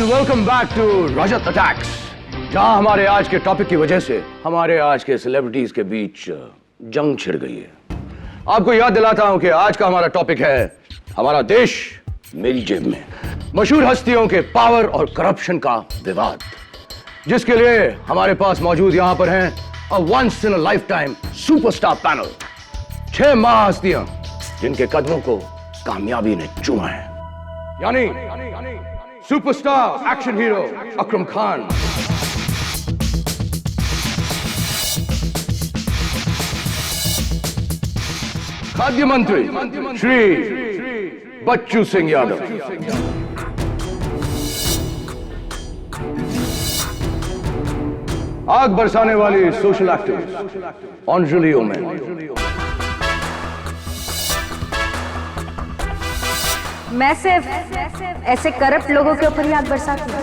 And welcome back to Rajat attacks, जहां हमारे आज के टॉपिक की वजह से हमारे आज के सेलिब्रिटीज के बीच जंग छिड़ गई है। आपको याद दिलाता हूं कि आज का हमारा टॉपिक है हमारा देश मेरी जेब में, मशहूर हस्तियों के पावर और करप्शन का विवाद, जिसके लिए हमारे पास मौजूद यहां पर हैं a once in a lifetime superstar panel, 6 महाहस्तियां जिनके कदमों को कामयाबी ने चूमा है, यानी superstar action hero Akram Khan, खाद्य मंत्री श्री बच्चू सिंह यादव, आग बरसाने वाली सोशल एक्टिविस्ट अंजलि ओमेन, मैं सिर्फ ऐसे करप्ट लोगों के ऊपर ही आग बरसाती हूं।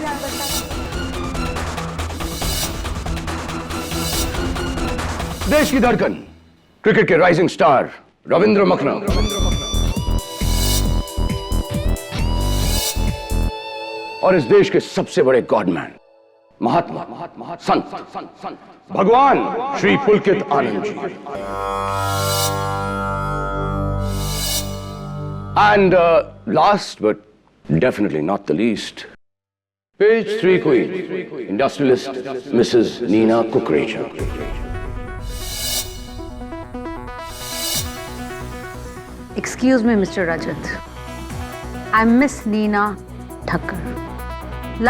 देश की धड़कन, क्रिकेट के राइजिंग स्टार रविंद्र मखना, और इस देश के सबसे बड़े गॉडमैन महात्मा संत भगवान श्री पुलकित Anand ji, and last but definitely not the least, page 3 queen, industrialist Mrs. Nina Kukreja. Excuse me, Mr. Rajat. I'm Miss Nina Thakkar.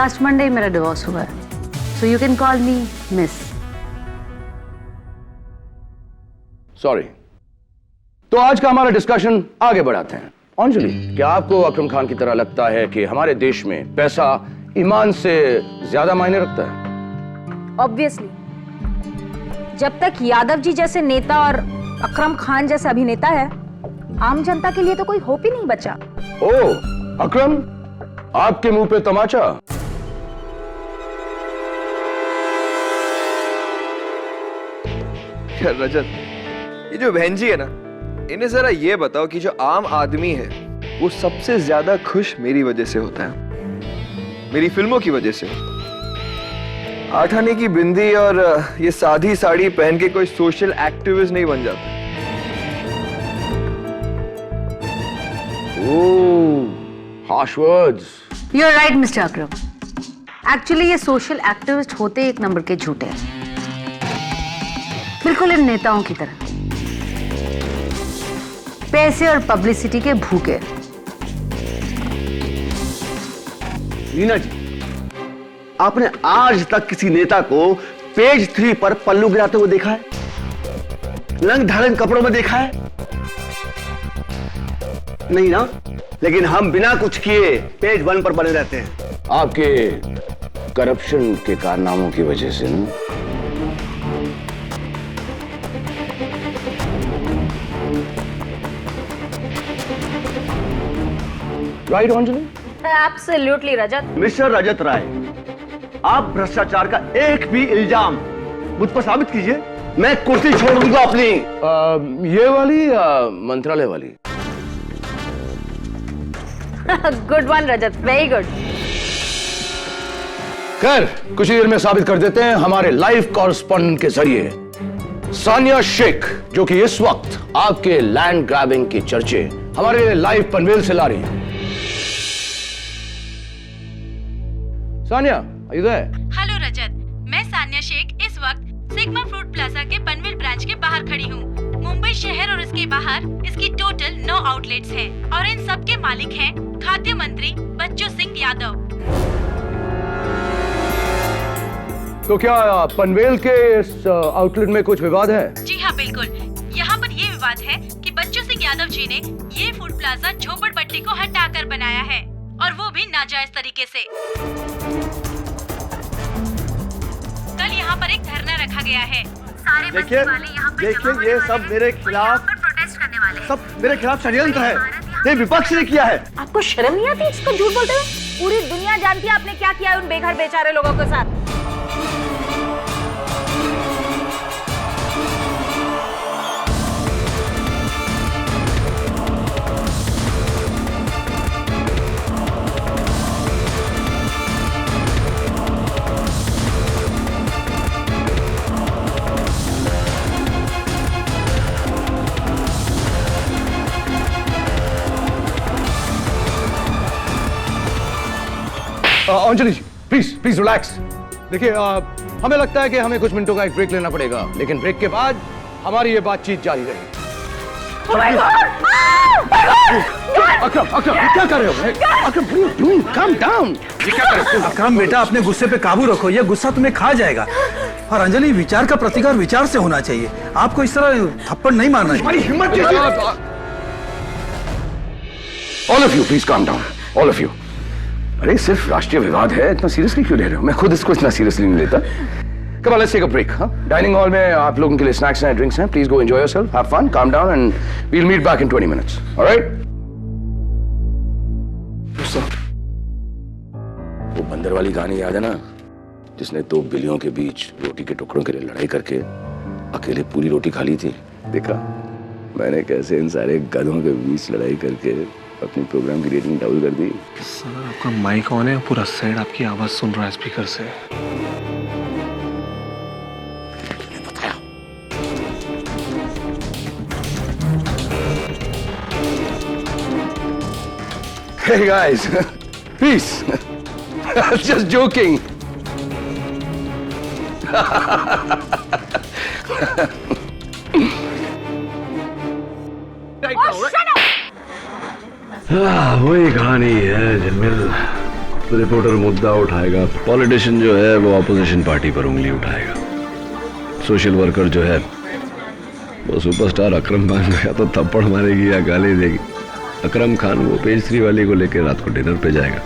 Last Monday मेरा डिवोर्स हुआ है, so you can call me Miss. Sorry. तो आज का हमारा discussion आगे बढ़ाते हैं। अंजलि, क्या आपको अकरम खान की तरह लगता है कि हमारे देश में पैसा ईमान से ज्यादा मायने रखता है? Obviously. जब तक यादव जी जैसे नेता और अकरम खान जैसा अभिनेता है, आम जनता के लिए तो कोई होप ही नहीं बचा। ओह, अकरम, आपके मुंह पे तमाचा। यार रजत, ये जो बहन जी है ना, इन्हें जरा ये बताओ कि जो आम आदमी है वो सबसे ज्यादा खुश मेरी वजह से होता है, मेरी फिल्मों की वजह से। 8 आने की बिंदी और ये सादी साड़ी पहन के कोई सोशल एक्टिविस्ट नहीं बन जाता। harsh words. You're right, Mr. Akram. Actually, ये सोशल एक्टिविस्ट होते एक नंबर के झूठे हैं, बिल्कुल इन नेताओं की तरह, पैसे और पब्लिसिटी के भूखे। नीना जी, आपने आज तक किसी नेता को पेज 3 पर पल्लू गिराते हुए देखा है? रंग ढालन कपड़ों में देखा है? नहीं ना? लेकिन हम बिना कुछ किए पेज 1 पर बने रहते हैं। आपके करप्शन के कारनामों की वजह से ना? राइट अंजलि? एब्सोल्युटली रजत। मिस्टर रजत राय, आप भ्रष्टाचार का एक भी इल्जाम मुझ पर साबित कीजिए, मैं कुर्सी छोड़ दूंगा अपनी। ये वाली या मंत्रालय वाली? गुड वन रजत, वेरी गुड। खैर, कुछ ही देर में साबित कर देते हैं हमारे लाइव कॉरेस्पॉन्डेंट के जरिए। सानिया शेख, जो कि इस वक्त आपके लैंड ग्रैबिंग के चर्चे हमारे लाइव पनवेल से ला रही है। Sania, are you there? Hello Rajat, मैं सानिया शेख इस वक्त सिग्मा फ्रूट प्लाजा के पनवेल ब्रांच के बाहर खड़ी हूँ। मुंबई शहर और इसके बाहर इसकी टोटल 9 आउटलेट्स हैं और इन सब के मालिक हैं खाद्य मंत्री बच्चू सिंह यादव। तो क्या पनवेल के इस आउटलेट में कुछ विवाद है? जी हाँ, बिल्कुल। यहाँ पर ये विवाद है कि बच्चू सिंह यादव जी ने ये फूड प्लाजा झोपड़पट्टी को हटाकर बनाया है, और वो भी नाजायज तरीके से। कल यहाँ पर एक धरना रखा गया है। सारे देखिए, ये सब मेरे खिलाफ प्रोटेस्ट करने वाले सब मेरे खिलाफ षड्यंत्र है। ये विपक्ष ने किया है। आपको शर्म नहीं आती इसको झूठ बोलते हुए? पूरी दुनिया जानती है आपने क्या किया है उन बेघर बेचारे लोगों के साथ। अंजलि जी प्लीज प्लीज रिलैक्स। देखिए हमें लगता है कि हमें कुछ मिनटों का एक ब्रेक लेना पड़ेगा, लेकिन ब्रेक के बाद हमारी ये बातचीत जारी रहेगी। अकरम अकरम क्या कर रहे हो? अकरम what are you doing? Calm down. ये क्या कर रहे हो? अकरम बेटा, अपने गुस्से पे काबू रखो, ये गुस्सा तुम्हें खा जाएगा। और अंजलि, विचार का प्रतिकार विचार से होना चाहिए, आपको इस तरह थप्पड़ नहीं मारना चाहिए। हमारी हिम्मत कैसी? All of you, please calm down. All of you. अरे सिर्फ राष्ट्रीय विवाद है, इतना सीरियसली क्यों ले रहे हो? मैं खुद इसको इतना सीरियसली नहीं लेता। Come on, let's take a break. हाँ? डाइनिंग हॉल में आप लोगों के लिए स्नैक्स हैं, ड्रिंक्स हैं। Please go enjoy yourself, have fun, calm down, and we'll meet back in 20 minutes. All right? वो बंदर वाली कहानी याद है ना, जिसने दो बिल्लियों के बीच रोटी के टुकड़ों के लिए लड़ाई करके अकेले पूरी रोटी खा ली थी? देखा मैंने कैसे इन सारे गधों के बीच लड़ाई करके अपने प्रोग्राम की रेटिंग डबल कर दी। सर आपका माइक ऑन है, पूरा साइड आपकी आवाज सुन रहा है स्पीकर से। Hey guys, peace. Just joking. वही कहानी है जिनमें रिपोर्टर मुद्दा उठाएगा, पॉलिटिशियन जो है वो ऑपोजिशन पार्टी पर उंगली उठाएगा, सोशल वर्कर जो है वो सुपरस्टार अकरम खान गया तो थप्पड़ मारेगी या गाली देगी। अकरम खान वो पेज 3 वाली को लेकर रात को डिनर पे जाएगा।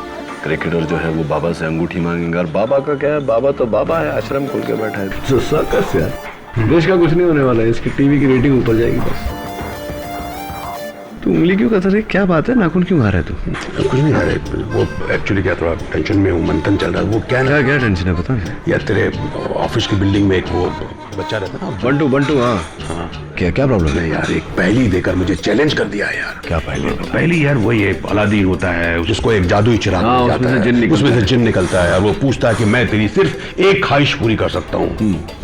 क्रिकेटर जो है वो बाबा से अंगूठी मांगेगा, और बाबा का क्या है, बाबा तो बाबा है, आश्रम खोल के बैठा है। तो सर्कस यार, देश का कुछ नहीं होने वाला है, इसकी टीवी की रेटिंग ऊपर जाएगी बस। तू उंगली क्यों कर रही, क्या बात है, नाखून क्यों खा रहा है तू? कुछ नहीं आ रहे, वो एक्चुअली क्या थोड़ा टेंशन में हूँ, मंथन चल रहा है। वो क्या क्या टेंशन है पता है? यार तेरे ऑफिस की बिल्डिंग में एक वो बच्चा रहता ना, बंटू बंटू। हाँ क्या प्रॉब्लम है? यार एक पहेली देकर मुझे चैलेंज कर दिया है यार। क्या पहली यार वही एक अलादीन होता है, जिसको एक जादुई चिराग मिल जाता है, उसमें से जिन निकलता है और वो पूछता है कि मैं तेरी सिर्फ एक ख्वाहिश पूरी कर सकता हूँ,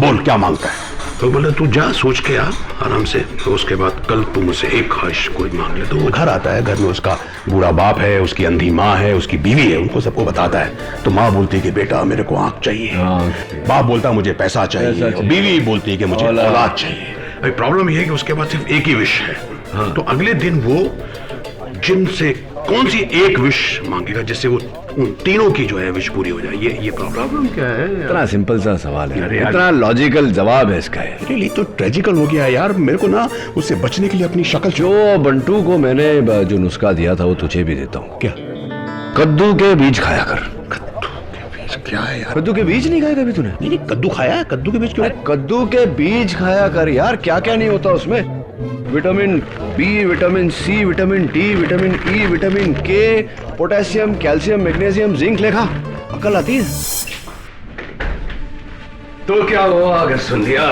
बोल क्या मांगता है? तो बोले तू जा सोच के आ आराम से, तो उसके बाद कल तू मुझसे एक ख्वाहिश कोई मांग ले। तो वो घर आता है, घर में उसका बूढ़ा बाप है, उसकी अंधी माँ है, उसकी बीवी है, उनको सबको बताता है। तो माँ बोलती है कि बेटा मेरे को आंख चाहिए, बाप बोलता है मुझे पैसा चाहिए, और बीवी बोलती है कि मुझे औलाद चाहिए। भाई प्रॉब्लम यह है कि उसके पास सिर्फ एक ही विश है। हाँ। तो अगले दिन वो जिन से कौन सी एक विश मांगेगा जिससे वो उन तीनों की जो है विश पूरी हो जाए, ये प्रॉब्लम क्या है? इतना सिंपल सा सवाल है, इतना लॉजिकल जवाब है इसका। रियली तो ट्रेजिकल हो गया यार, मेरे को ना उससे बचने के लिए अपनी शक्ल जो बंटू को मैंने जो नुस्खा दिया था वो तुझे भी देता हूँ। क्या? कद्दू के बीज खाया कर। क्या है यार? कद्दू के बीज नहीं खाया कभी तूने? नहीं कद्दू खाया है, कद्दू के बीज क्यों? कद्दू के बीज खाया कर यार, क्या क्या नहीं होता उसमें, vitamin B, vitamin C, vitamin D, vitamin E, vitamin K, potassium, calcium, magnesium, zinc लेखा, अकल आती है। तो क्या हुआ अगर सुन लिया?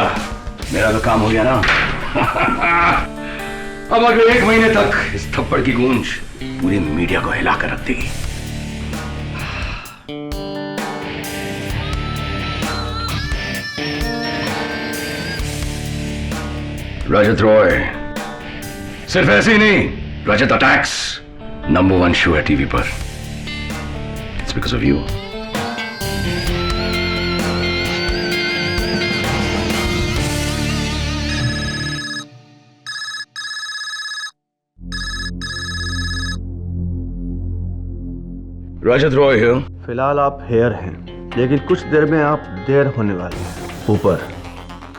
मेरा तो काम हो गया ना। अब अगले 1 महीने तक इस थप्पड़ की गूंज पूरी मीडिया को हिला कर रख देगी। रजत रॉय सिर्फ ऐसे ही नहीं, रजत अटैक्स नंबर 1 शो है टीवी पर। It's because of you. Rajat Roy है। फिलहाल आप हेयर हैं, लेकिन कुछ देर में आप देर होने वाले हैं। ऊपर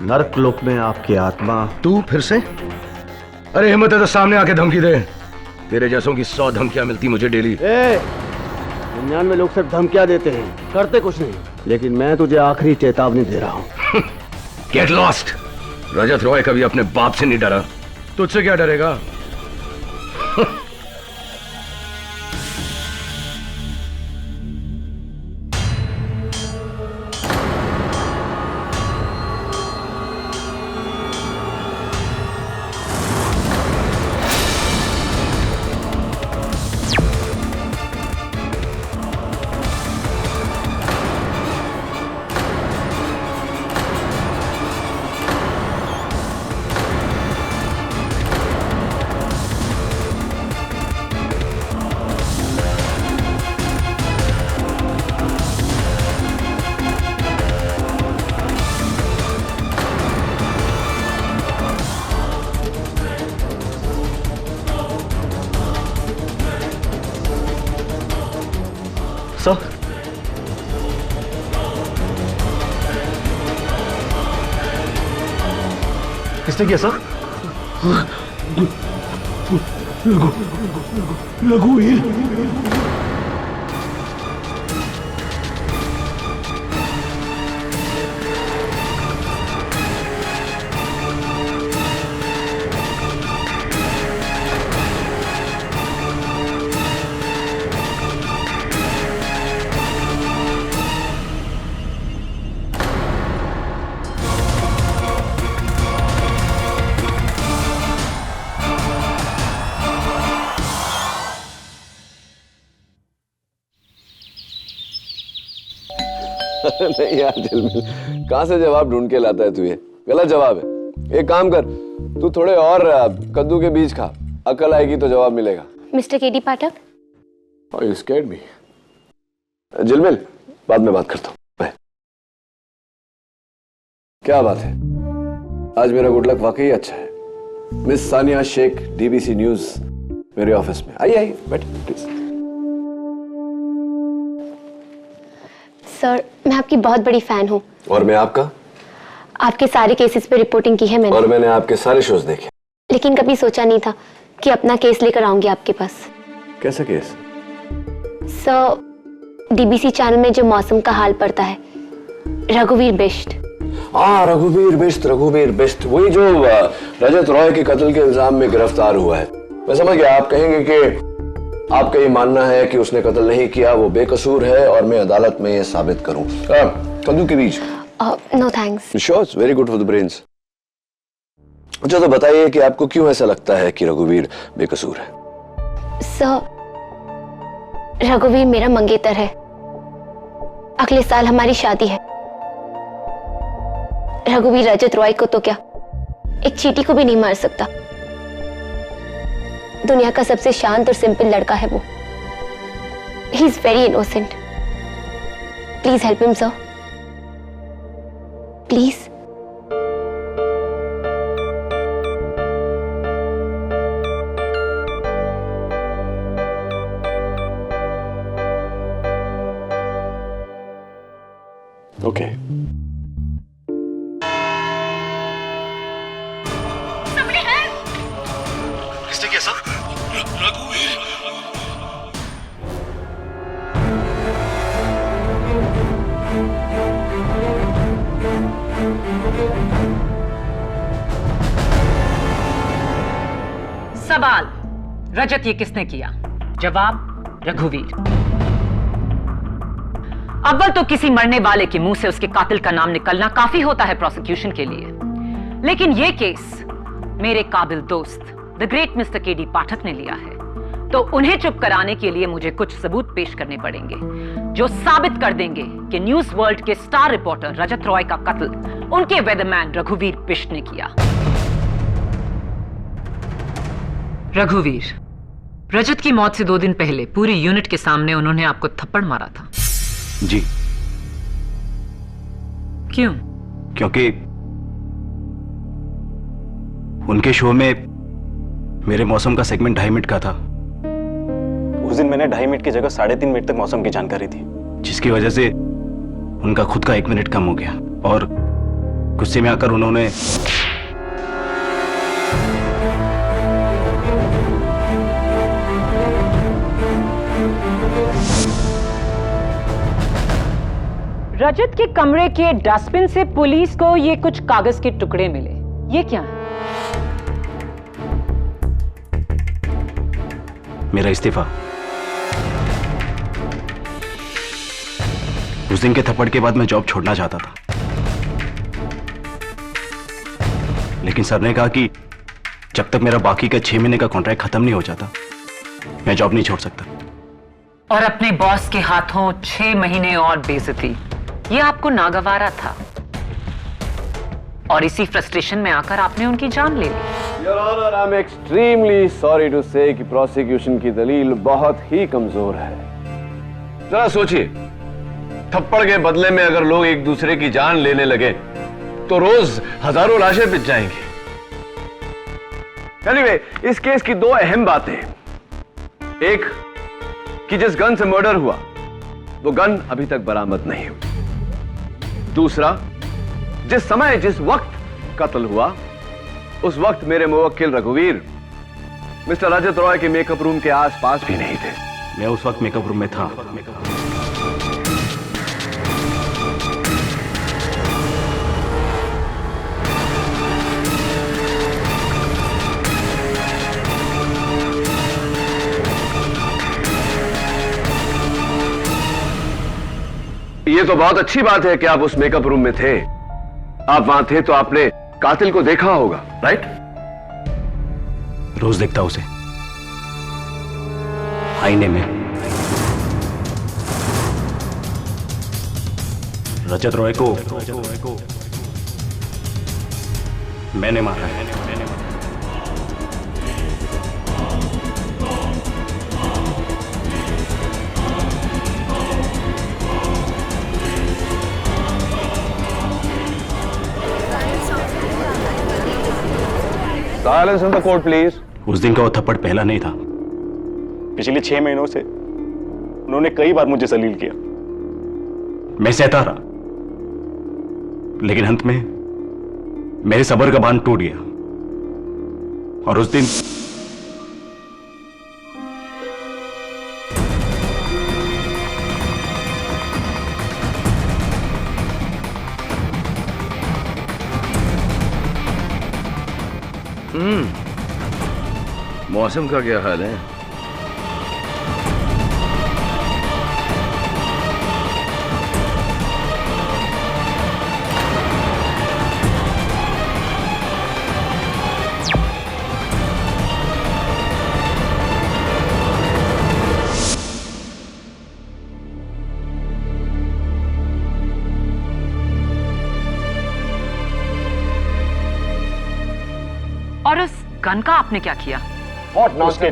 नर्क लोक में आपकी आत्मा। तू फिर से? अरे हिम्मत है तो सामने आके धमकी दे। तेरे जैसों की 100 धमकियां मिलती मुझे डेली। 99 लोग सिर्फ धमकियां देते हैं, करते कुछ नहीं। लेकिन मैं तुझे आखिरी चेतावनी दे रहा हूँ। Get lost. रजत रॉय कभी अपने बाप से नहीं डरा, तुझसे क्या डरेगा? सर किसने किया सर? रघुवीर नहीं यार झिलमिल, कहां से जवाब ढूंढ के लाता है तू? ये गलत जवाब है। एक काम कर, तू थोड़े और कद्दू के बीज खा, अकल आएगी तो जवाब मिलेगा। Mister KD Pathak, Oh, you scared me. झिलमिल, बाद में बात करता हूँ। बाय। क्या बात है, आज मेरा गुड लक वाकई अच्छा है। Miss Sania Shaikh, DBC news मेरे ऑफिस में। आइए आइए, बैठिए प्लीज। सर मैं आपकी बहुत बड़ी फैन हूँ। और मैं आपका? आपके सारे केसेस पे रिपोर्टिंग की है मैंने। और मैंने आपके सारे शोज देखे। लेकिन कभी सोचा नहीं था कि अपना केस लेकर आऊंगी आपके पास। कैसा केस? सर डीबीसी चैनल में जो मौसम का हाल पड़ता है, रघुवीर बिष्ट। हाँ, रघुवीर बिष्ट, वही जो रजत रॉय के कत्ल के इल्जाम में गिरफ्तार हुआ है। मैं समझ गया, आप कहेंगे कि आपका ये मानना है कि उसने कत्ल नहीं किया, वो बेकसूर है और मैं अदालत में ये साबित करूं। कद्दू के बीज? No thanks. Sure, very good for the brains. अच्छा तो बताइए कि आपको क्यों ऐसा लगता है कि रघुवीर बेकसूर है? सर रघुवीर मेरा मंगेतर है। अगले साल हमारी शादी है। रघुवीर रजत रॉय को तो क्या, एक चींटी को भी नहीं मार सकता। दुनिया का सबसे शांत और सिंपल लड़का है वो। He is very innocent. Please help him sir, please. Okay. किसने किया सर? सवाल, रजत ये किसने किया? जवाब, रघुवीर। अव्वल तो किसी मरने वाले के मुंह से उसके कातिल का नाम निकलना काफी होता है प्रोसिक्यूशन के लिए, लेकिन यह केस मेरे काबिल दोस्त द ग्रेट मिस्टर केडी पाठक ने लिया है, तो उन्हें चुप कराने के लिए मुझे कुछ सबूत पेश करने पड़ेंगे जो साबित कर देंगे कि न्यूज वर्ल्ड के स्टार रिपोर्टर रजत रॉय का कत्ल उनके वेदरमैन रघुवीर बिष्ट ने किया। रघुवीर, रजत की मौत से 2 दिन पहले पूरी यूनिट के सामने उन्होंने आपको थप्पड़ मारा था। जी। क्यों? क्योंकि उनके शो में मेरे मौसम का सेगमेंट 2.5 मिनट का था। उस दिन मैंने 2.5 मिनट की जगह 3.5 मिनट तक मौसम की जानकारी दी, जिसकी वजह से उनका खुद का 1 मिनट कम हो गया और गुस्से में आकर उन्होंने रजत के कमरे के डस्टबिन से पुलिस को ये कुछ कागज के टुकड़े मिले, ये क्या है? मेरा इस्तीफा। उस दिन के थप्पड़ के बाद मैं जॉब छोड़ना चाहता था, लेकिन सर ने कहा कि जब तक मेरा बाकी का 6 महीने का कॉन्ट्रैक्ट खत्म नहीं हो जाता, मैं जॉब नहीं छोड़ सकता। और अपने बॉस के हाथों 6 महीने और बेइज्जती, ये आपको नागवारा था और इसी फ्रस्ट्रेशन में आकर आपने उनकी जान ले ली। Your honour, I am extremely sorry to say कि प्रोसिक्यूशन की दलील बहुत ही कमजोर है। जरा सोचिए, थप्पड़ के बदले में अगर लोग एक दूसरे की जान लेने लगे तो रोज हजारों लाशें पिट जाएंगी। एनीवे, इस केस की 2 अहम बातें, एक कि जिस गन से मर्डर हुआ वो गन अभी तक बरामद नहीं हुई। दूसरा, जिस समय जिस वक्त कत्ल हुआ उस वक्त मेरे मुवक्किल रघुवीर मिस्टर रजत रॉय के मेकअप रूम के आसपास भी नहीं थे। मैं उस वक्त मेकअप रूम में था। ये तो बहुत अच्छी बात है कि आप उस मेकअप रूम में थे। आप वहां थे तो आपने कातिल को देखा होगा, राइट? रोज देखता उसे आईने में। रजत रॉय को मैंने मारा है। Silence in the court, please. उस दिन का वो थप्पड़ पहला नहीं था। पिछले 6 महीनों से उन्होंने कई बार मुझे जलील किया। मैं सहता रहा, लेकिन अंत में मेरे सब्र का बांध टूट गया और उस दिन मौसम का क्या हाल है? और उस गन का आपने क्या किया?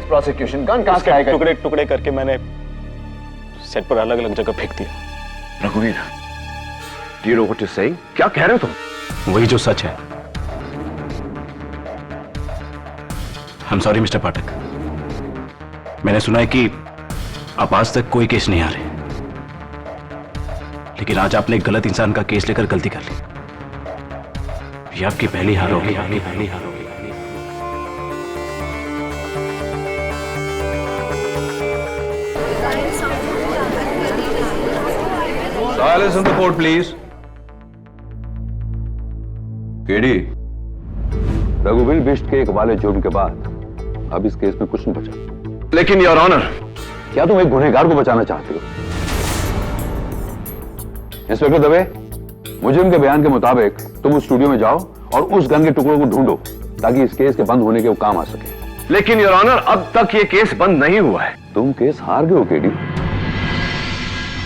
प्रोसिक्यूशन गन कहां से आएगा? टुकड़े टुकड़े करके मैंने सेट पर अलग अलग जगह फेंक दिया। रघुवीर, do you know what you're saying? क्या कह रहे हो तुम? वही जो सच है। I'm sorry मिस्टर पाठक, मैंने सुना है कि आप आज तक कोई केस नहीं हारे, लेकिन आज आपने एक गलत इंसान का केस लेकर गलती कर ली। ये आपकी पहली हार होगी। Silence in the court, please. KD, रघुवीर बिष्ट के एक वाले जुर्म के बाद अब इस केस में कुछ नहीं बचा। लेकिन योर ऑनर, क्या तुम एक गुनहगार को बचाना चाहते हो? इंस्पेक्टर दवे, मुजरिम के बयान के मुताबिक तुम उस स्टूडियो में जाओ और उस गन के टुकड़ों को ढूंढो ताकि इस केस के बंद होने के वो काम आ सके। लेकिन योर ऑनर, अब तक ये केस बंद नहीं हुआ है। तुम केस हार गए हो केडी।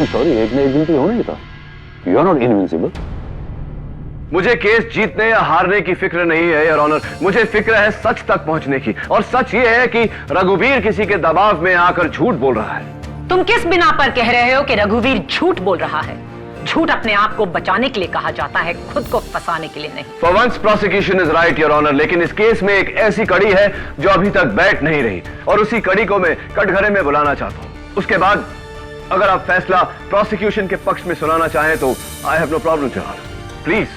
सॉरी, एक न एक दिन तो होना ही था। You are not invincible. मुझे केस जीतने या हारने की फिक्र नहीं है योर ऑनर, मुझे फिक्र है सच तक पहुंचने की। और सच ये है कि रघुवीर किसी के दबाव में आकर झूठ बोल रहा है। तुम किस बिना पर कह रहे हो कि रघुवीर झूठ बोल रहा है? झूठ अपने आप को बचाने के लिए कहा जाता है, खुद को फंसाने के लिए नहीं। For once prosecution is right your honour, लेकिन इस केस में एक ऐसी कड़ी है जो अभी तक बैठ नहीं रही और उसी कड़ी को मैं कटघरे में बुलाना चाहता हूं। उसके बाद अगर आप फैसला प्रोसिक्यूशन के पक्ष में सुनाना चाहें तो I have no problem your honour. Please,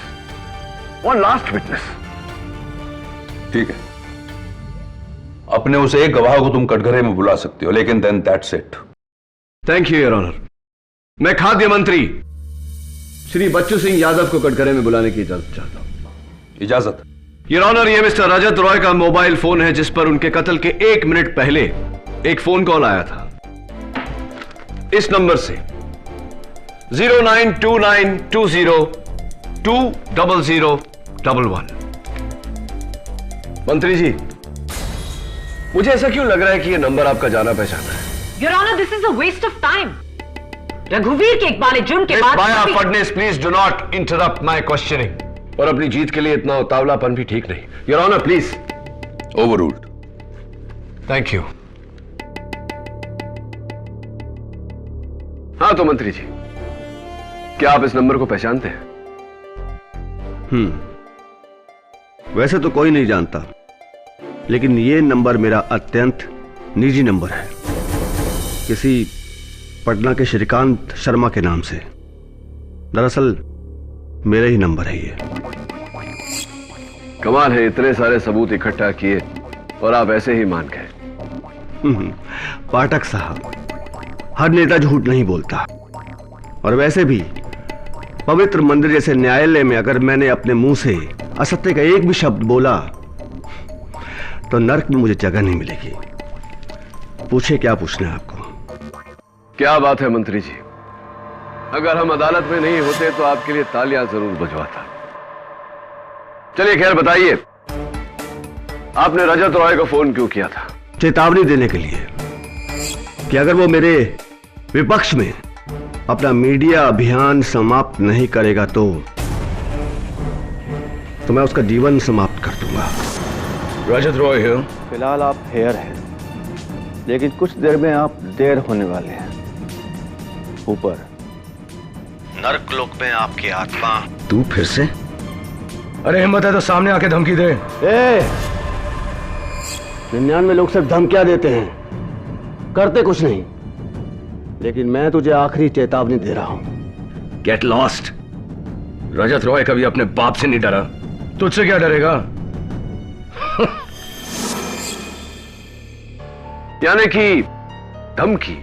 one last witness. ठीक है, अपने उस एक गवाह को तुम कटघरे में बुला सकते हो, लेकिन then that's it. Thank you your honour. मैं खाद्य मंत्री श्री बच्चू सिंह यादव को कटघरे में बुलाने की इजाजत चाहता हूं। इजाजत? योर ऑनर, ये मिस्टर रजत रॉय का मोबाइल फोन है जिस पर उनके कत्ल के 1 मिनट पहले एक फोन कॉल आया था। इस नंबर से 0929202011। मंत्री जी, मुझे ऐसा क्यों लग रहा है कि यह नंबर आपका जाना पहचाना है? Your honour, this is a waste of time. रघुवीर के इकबाल जुर्म के बाद Maya Phadnis, please do not interrupt my questioning. और अपनी जीत के लिए इतना उतावलापन भी ठीक नहीं। Your honour, please. Overruled. Thank you. हाँ तो मंत्री जी, क्या आप इस नंबर को पहचानते हैं? वैसे तो कोई नहीं जानता, लेकिन ये नंबर मेरा अत्यंत निजी नंबर है। किसी पटना के श्रीकांत शर्मा के नाम से। दरअसल मेरे ही नंबर है ये। कमाल है, इतने सारे सबूत इकट्ठा किए और आप ऐसे ही मान गए। पाठक साहब, हर नेता झूठ नहीं बोलता। और वैसे भी पवित्र मंदिर जैसे न्यायालय में अगर मैंने अपने मुंह से असत्य का एक भी शब्द बोला तो नर्क में मुझे जगह नहीं मिलेगी। पूछे क्या पूछना है आपको। क्या बात है मंत्री जी, अगर हम अदालत में नहीं होते तो आपके लिए तालियां जरूर बजवाता। चलिए खैर बताइए, आपने रजत रॉय को फोन क्यों किया था? चेतावनी देने के लिए कि अगर वो मेरे विपक्ष में अपना मीडिया अभियान समाप्त नहीं करेगा तो मैं उसका जीवन समाप्त कर दूंगा। रजत रॉय है। फिलहाल आप हेयर हैं, लेकिन कुछ देर में आप देर होने वाले हैं। ऊपर नरक लोक में आपकी आत्मा। तू फिर से? अरे हिम्मत है तो सामने आके धमकी दे। 99 लोग सिर्फ धमकियां देते हैं, करते कुछ नहीं। लेकिन मैं तुझे आखिरी चेतावनी दे रहा हूं। Get lost. रजत रॉय कभी अपने बाप से नहीं डरा, तुझसे क्या डरेगा? यानी कि धमकी,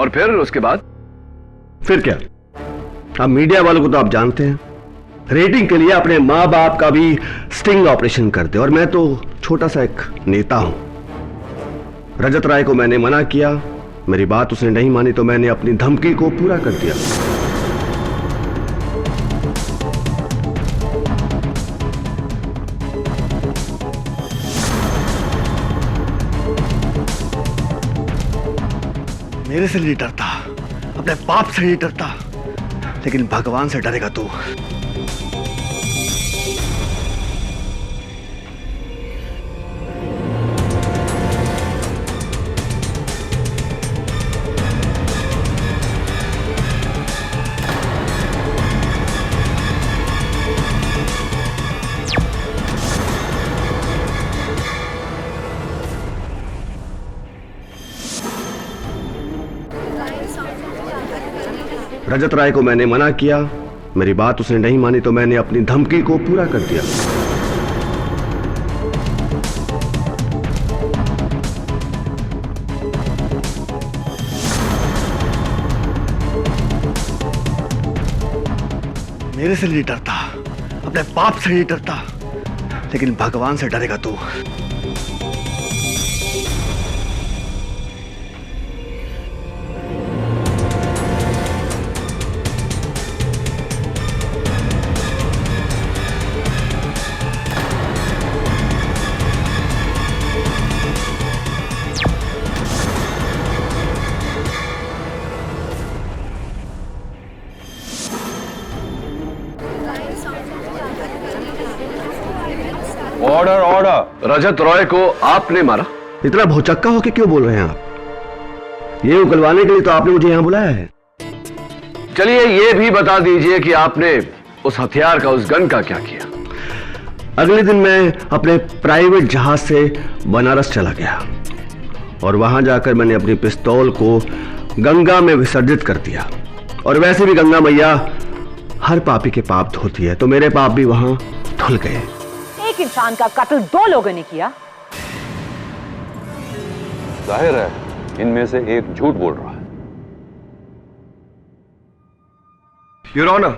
और फिर उसके बाद? फिर क्या? अब मीडिया वालों को तो आप जानते हैं, रेटिंग के लिए अपने मां बाप का भी स्टिंग ऑपरेशन करते, और मैं तो छोटा सा एक नेता हूं। रजत राय को मैंने मना किया, मेरी बात उसने नहीं मानी तो मैंने अपनी धमकी को पूरा कर दिया। मेरे से नहीं डरता, अपने बाप से नहीं डरता, लेकिन भगवान से डरेगा तू। रजत राय को मैंने मना किया, मेरी बात उसने नहीं मानी तो मैंने अपनी धमकी को पूरा कर दिया। मेरे से नहीं डरता, अपने बाप से नहीं डरता, लेकिन भगवान से डरेगा तू। Order order. रजत रॉय को आपने मारा? इतना भौचक्का होके क्यों बोल रहे हैं आप? ये उगलवाने के लिए तो आपने मुझे यहां बुलाया है। चलिए ये भी बता दीजिए कि आपने उस हथियार का, उस गन का क्या किया? अगले दिन मैं अपने प्राइवेट जहाज से बनारस चला गया और वहां जाकर मैंने अपनी पिस्तौल को गंगा में विसर्जित कर दिया। और वैसे भी गंगा मैया हर पापी के पाप धोती है, तो मेरे पाप भी वहां धुल गए। एक इंसान का कत्ल 2 लोगों ने किया। जाहिर है इनमें से एक झूठ बोल रहा है। योर ऑनर,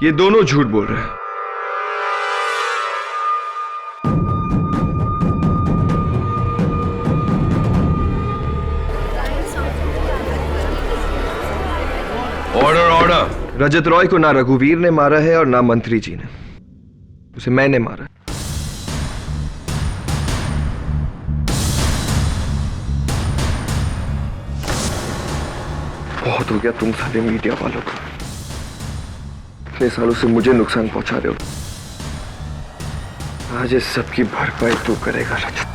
ये दोनों झूठ बोल रहे हैं। Order order. रजत रॉय को ना रघुवीर ने मारा है और ना मंत्री जी ने, उसे मैंने मारा। बहुत हो गया तुम सारे मीडिया वालों को, इतने सालों से मुझे नुकसान पहुंचा रहे हो। आज इस सब की भरपाई तू करेगा रजत।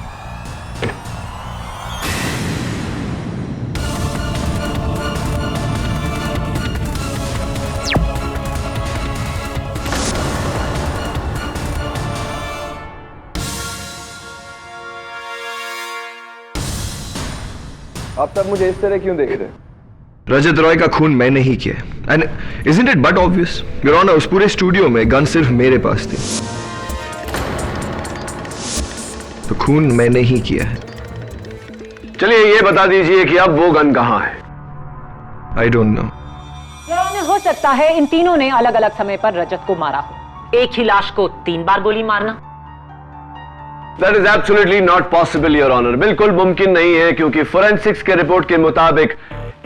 आप तब मुझे इस तरह क्यों देख रहे हैं? रजत रॉय का खून मैंने ही किया है। And isn't it but obvious? Your honour, उस पूरे स्टूडियो में गन सिर्फ मेरे पास थी, तो खून मैंने ही किया है। चलिए ये बता दीजिए कि अब वो गन कहां है? I don't know. हो सकता है इन तीनों ने अलग अलग समय पर रजत को मारा हो। एक ही लाश को 3 बार गोली मारना? That is absolutely not possible, Your Honor. बिल्कुल मुमकिन नहीं है, क्योंकि फोरेंसिक्स के रिपोर्ट के मुताबिक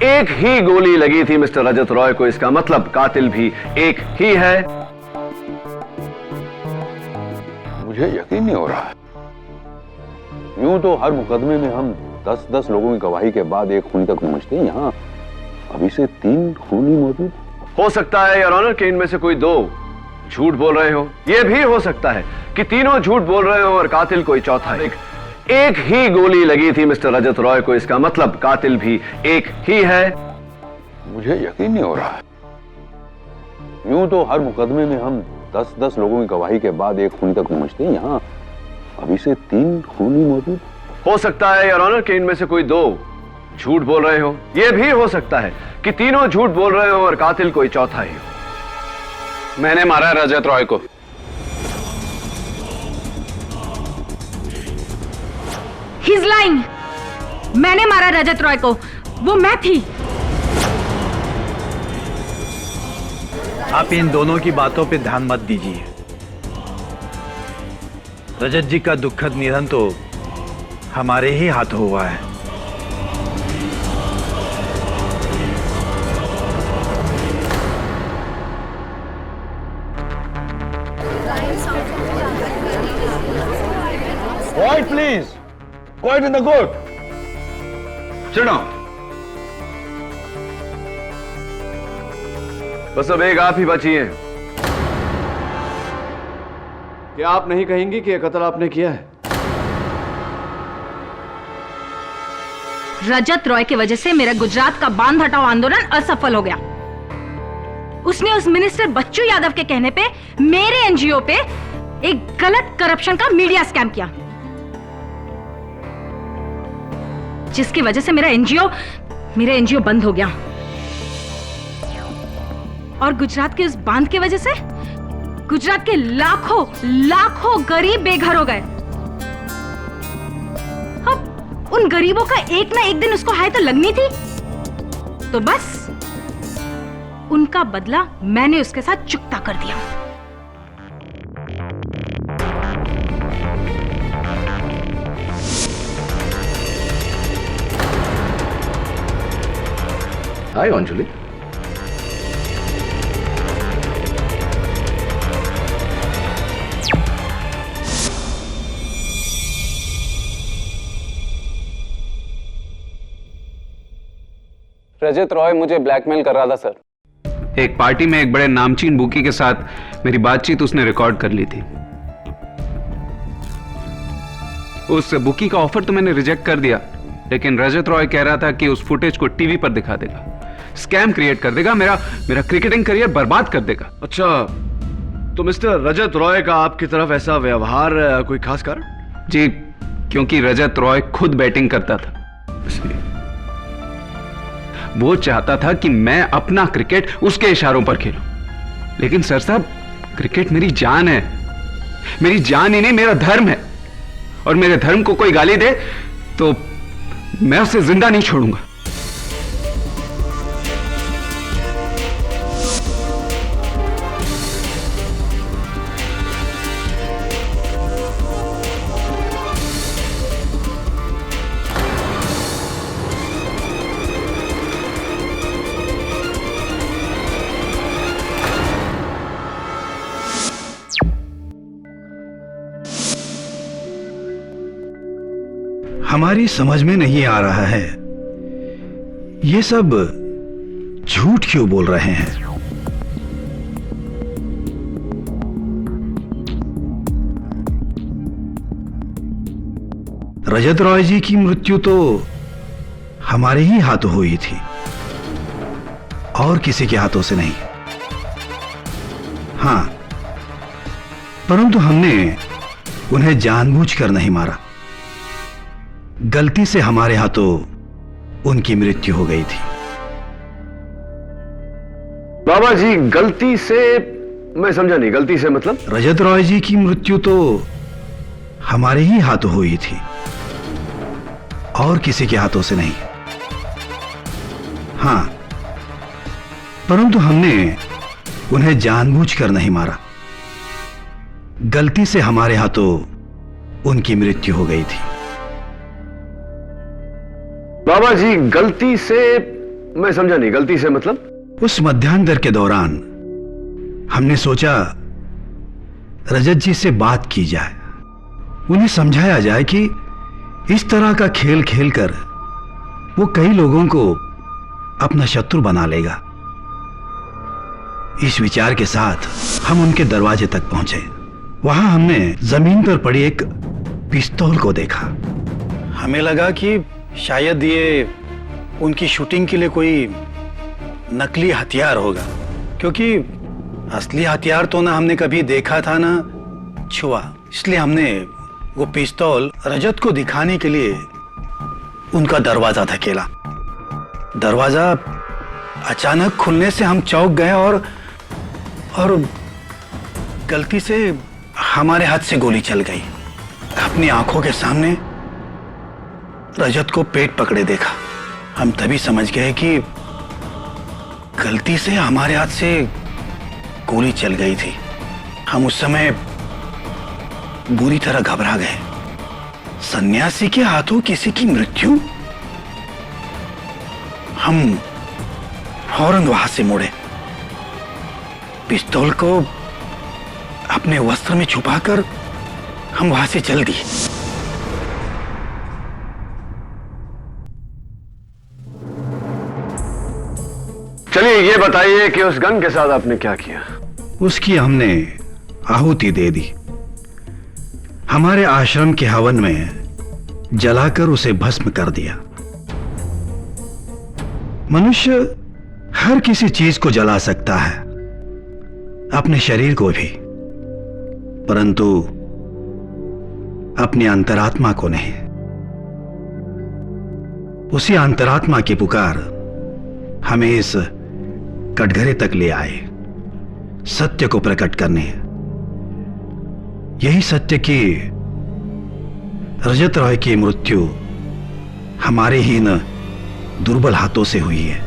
एक ही गोली लगी थी मिस्टर रजत रॉय को। इसका मतलब कातिल भी एक ही है। मुझे यकीन नहीं हो रहा। यूं तो हर मुकदमे में हम 10-10 लोगों की गवाही के बाद एक खूनी तक पहुंचते हैं, यहाँ अभी से 3 खूनी मौजूद। हो सकता है योर ऑनर कि इनमें से कोई 2 झूठ बोल रहे हो। यह भी हो सकता है कि तीनों झूठ बोल रहे हो और कातिल कोई चौथा है। एक ही गोली लगी थी मिस्टर रजत रॉय को। इसका मतलब कातिल भी एक ही है। मुझे यकीन नहीं हो रहा। यूं तो हर मुकदमे में हम 10-10 लोगों की गवाही के बाद एक खूनी तक पहुंचते हैं, यहाँ अभी से 3 खूनी मौजूद। हो सकता है योर ऑनर कि इनमें से कोई 2 झूठ बोल रहे हो। यह भी हो सकता है कि तीनों झूठ बोल रहे हो और कातिल कोई चौथा ही हो। मैंने मारा रजत रॉय को। He's lying. मैंने मारा रजत रॉय को, वो मैं थी। आप इन दोनों की बातों पे ध्यान मत दीजिए। रजत जी का दुखद निधन तो हमारे ही हाथों हुआ है। Quiet, please. Quiet in the court. Sit down. बस अब एक आप ही बची हैं। क्या आप नहीं कहेंगी कि यह कत्ल आपने किया है? रजत रॉय की वजह से मेरा गुजरात का बांध हटाओ आंदोलन असफल हो गया। उसने उस मिनिस्टर बच्चू यादव के कहने पे मेरे एनजीओ पे एक गलत करप्शन का मीडिया स्कैम किया, जिसकी वजह से मेरा एनजीओ बंद हो गया। और गुजरात के उस बांध की वजह से गुजरात के लाखों गरीब बेघर हो गए। अब उन गरीबों का एक ना एक दिन उसको हाय तो लगनी थी, तो बस उनका बदला मैंने उसके साथ चुकता कर दिया। हाय अंजलि। रजत रॉय मुझे ब्लैकमेल कर रहा था सर। एक पार्टी में एक बड़े नामचीन बुकी के साथ मेरी बातचीत उसने रिकॉर्ड कर ली थी। उस बुकी का ऑफर तो मैंने रिजेक्ट कर दिया, लेकिन रजत रॉय कह रहा था कि उस फुटेज को टीवी पर दिखा देगा, स्कैम क्रिएट कर देगा, मेरा क्रिकेटिंग करियर बर्बाद कर देगा। अच्छा, तो मिस्टर रजत रॉय का आपकी तरफ ऐसा व्यवहार, कोई खास कारण? जी, क्योंकि रजत रॉय खुद बैटिंग करता था, इसलिए वो चाहता था कि मैं अपना क्रिकेट उसके इशारों पर खेलूं। लेकिन सर साहब, क्रिकेट मेरी जान है, मेरी जान ही नहीं, मेरा धर्म है। और मेरे धर्म को कोई गाली दे तो मैं उसे जिंदा नहीं छोड़ूंगा। हमारी समझ में नहीं आ रहा है, ये सब झूठ क्यों बोल रहे हैं। रजत रॉय जी की मृत्यु तो हमारे ही हाथों हुई थी और किसी के हाथों से नहीं। हां, परंतु हमने उन्हें जानबूझकर नहीं मारा। गलती से हमारे हाथों उनकी मृत्यु हो गई थी। बाबा जी गलती से, मैं समझा नहीं, गलती से मतलब? रजत रॉय जी की मृत्यु तो हमारे ही हाथों हुई थी और किसी के हाथों से नहीं। हां, परंतु हमने उन्हें जानबूझकर नहीं मारा, गलती से हमारे हाथों उनकी मृत्यु हो गई थी। बाबा जी गलती से, मैं समझा नहीं, गलती से मतलब? उस मध्यांतर के दौरान हमने सोचा रजत जी से बात की जाए, उन्हें समझाया जाए कि इस तरह का खेल खेलकर वो कई लोगों को अपना शत्रु बना लेगा। इस विचार के साथ हम उनके दरवाजे तक पहुंचे। वहां हमने जमीन पर पड़ी एक पिस्तौल को देखा। हमें लगा कि शायद ये उनकी शूटिंग के लिए कोई नकली हथियार होगा, क्योंकि असली हथियार तो ना हमने कभी देखा था ना छुआ। इसलिए हमने वो पिस्तौल रजत को दिखाने के लिए उनका दरवाजा धकेला। दरवाजा अचानक खुलने से हम चौंक गए और गलती से हमारे हाथ से गोली चल गई। अपनी आंखों के सामने रजत को पेट पकड़े देखा। हम तभी समझ गए कि गलती से हमारे हाथ से गोली चल गई थी। हम उस समय बुरी तरह घबरा गए। सन्यासी के हाथों किसी की मृत्यु? हम फौरन वहां से मुड़े, पिस्तौल को अपने वस्त्र में छुपाकर हम वहां से चल दिए। चलिए ये बताइए कि उस गन के साथ आपने क्या किया? उसकी हमने आहुति दे दी। हमारे आश्रम के हवन में जलाकर उसे भस्म कर दिया। मनुष्य हर किसी चीज को जला सकता है, अपने शरीर को भी, परंतु अपनी अंतरात्मा को नहीं। उसी अंतरात्मा की पुकार हमें इस कटघरे तक ले आए, सत्य को प्रकट करने। यही सत्य कि रजत रॉय की मृत्यु हमारे ही इन दुर्बल हाथों से हुई है।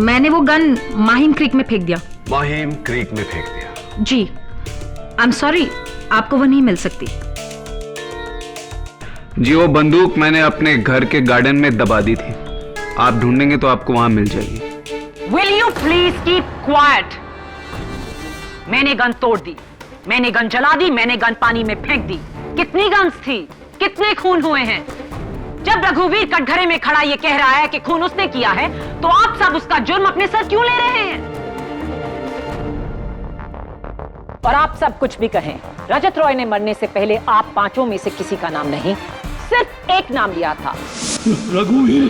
मैंने वो गन माहिम क्रीक में फेंक दिया। माहिम क्रीक में फेंक दिया? जी, आई एम सॉरी, आपको वो नहीं मिल सकती। जी, वो बंदूक मैंने अपने घर के गार्डन में दबा दी थी। आप ढूंढेंगे तो आपको वहां मिल जाएगी। Will you please keep quiet? मैंने गन तोड़ दी, मैंने गन जला दी, मैंने गन पानी में फेंक दी। कितनी गन्स थी, कितने खून हुए हैं? जब रघुवीर कटघरे में खड़ा ये कह रहा है कि खून उसने किया है, तो आप सब उसका जुर्म अपने सर क्यों ले रहे हैं? और आप सब कुछ भी कहें, रजत रॉय ने मरने से पहले आप पांचों में से किसी का नाम नहीं, सिर्फ एक नाम लिया था, रघुवीर।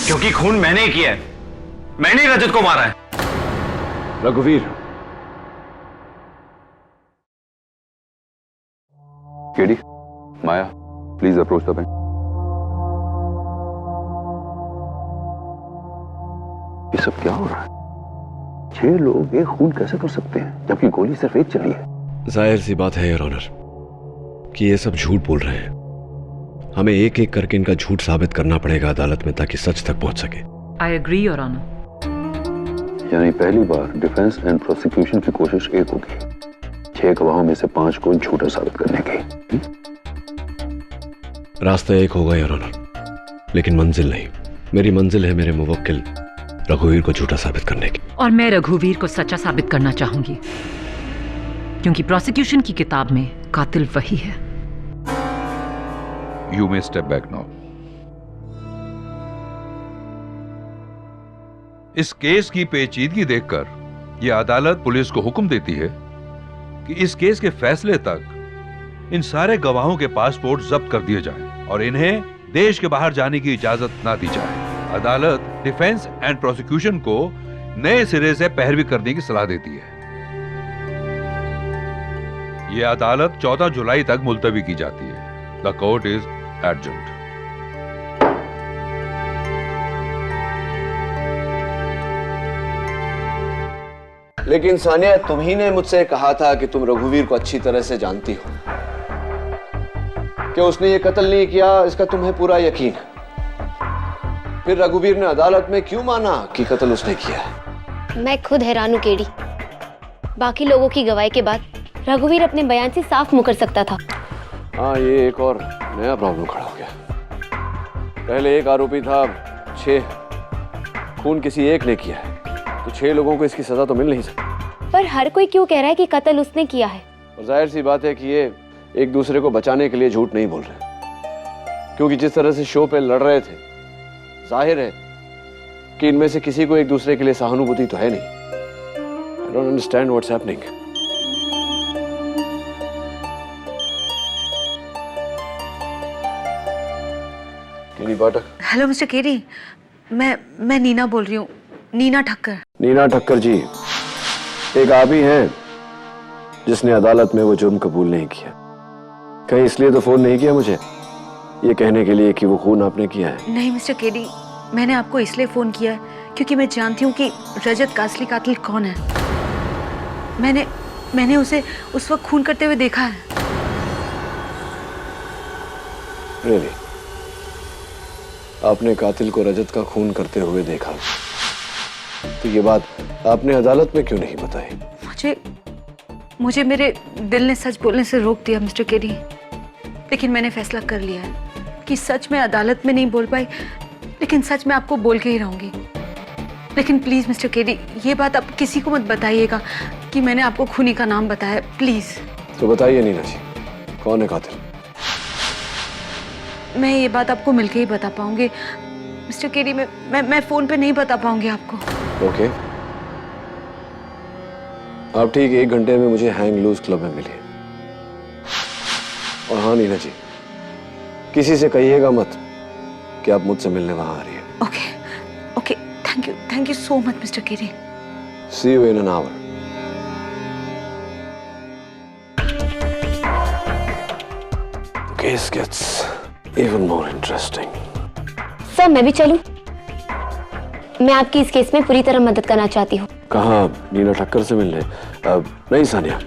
क्योंकि खून मैंने किया है, मैंने ही रजत को मारा है। रघुवीर। KD, Maya, please approach the bank. ये सब क्या हो रहा है? 6 लोग एक खून कैसे कर सकते हैं जबकि गोली सिर्फ एक चली है? जाहिर सी बात है योर ऑनर कि ये सब झूठ बोल रहे हैं। हमें एक एक करके इनका झूठ साबित करना पड़ेगा अदालत में, ताकि सच तक पहुंच सके। I agree your honour. यानी पहली बार डिफेंस एंड प्रोसिक्यूशन की कोशिश एक होगी, 6 गवाहों में से 5 को झूठा साबित करने की। रास्ता एक होगा योर ऑनर, लेकिन मंजिल नहीं। मेरी मंजिल है मेरे मुवक्किल रघुवीर को झूठा साबित करने की। और मैं रघुवीर को सच्चा साबित करना चाहूंगी, क्योंकि प्रोसिक्यूशन की किताब में कातिल वही है। You may step back now. इस केस की पेचीदगी देखकर यह अदालत पुलिस को हुक्म देती है कि इस केस के फैसले तक इन सारे गवाहों के पासपोर्ट जब्त कर दिए जाएं और इन्हें देश के बाहर जाने की इजाजत ना दी जाए। अदालत डिफेंस एंड प्रोसिक्यूशन को नए सिरे से पैरवी करने की सलाह देती है। यह अदालत 14 जुलाई तक मुलतवी की जाती है। The court is adjourned. लेकिन सानिया, तुम ही ने मुझसे कहा था कि तुम रघुवीर को अच्छी तरह से जानती हो, कि उसने ये कत्ल नहीं किया इसका तुम्हें पूरा यकीन है। फिर रघुवीर ने अदालत में क्यों माना कि कत्ल उसने किया है? मैं खुद हैरान हूं केडी। बाकी लोगों की गवाही के बाद रघुवीर अपने बयान से साफ मुकर सकता था। हाँ, ये एक और नया प्रॉब्लम खड़ा हो गया। पहले एक आरोपी था, 6 खून किसी एक ने किया है, तो 6 लोगों को इसकी सजा तो मिल नहीं सकती। पर हर कोई क्यों कह रहा है कि कत्ल उसने किया है? और जाहिर सी बात है कि ये एक दूसरे को बचाने के लिए झूठ नहीं बोल रहे, क्योंकि जिस तरह से शो पे लड़ रहे थे, जाहिर है कि इनमें से किसी को एक दूसरे के लिए सहानुभूति तो है नहीं। I don't understand what's happening. KD Pathak. Hello mister KD, मैं नीना बोल रही हूँ, नीना ठक्कर। नीना ठक्कर जी, एक आप ही हैं जिसने अदालत में वो जुर्म कबूल नहीं किया। कहीं इसलिए तो फोन नहीं किया मुझे ये कहने के लिए कि वो खून आपने किया है? नहीं मिस्टर केडी, मैंने आपको इसलिए फोन किया है क्योंकि मैं जानती हूँ कि रजत का असली कातिल कौन है। मैंने उसे उस वक्त खून करते हुए देखा है। Really? आपने कातिल को रजत का खून करते हुए देखा, तो ये बात आपने अदालत में क्यों नहीं बताई? मुझे मेरे दिल ने सच बोलने से रोक दिया मिस्टर केडी, लेकिन मैंने फैसला कर लिया है कि सच में अदालत में नहीं बोल पाई, लेकिन सच में आपको बोल के ही रहूंगी। लेकिन प्लीज मिस्टर केडी, ये बात आप किसी को मत बताइएगा कि मैंने आपको खूनी का नाम बताया, प्लीज। तो बताइए नीना जी, कौन है कातिल? मैं ये बात आपको मिलके ही बता पाऊंगी मिस्टर केडी, मैं फोन पे नहीं बता पाऊंगी आपको। ओके, आप ठीक 1 घंटे में मुझे हैंग लूज क्लब में मिलिए। और हाँ नीना जी, किसी से कहिएगा मत कि आप मुझसे मिलने वहां आ रही है। Okay, thank you so much mister KD. See you in an hour. Case gets even more interesting. Sir, मैं भी चलूं? मैं आपकी इस केस में पूरी तरह मदद करना चाहती हूँ। कहाँ? नीना ठक्कर से मिलने? नहीं सानिया,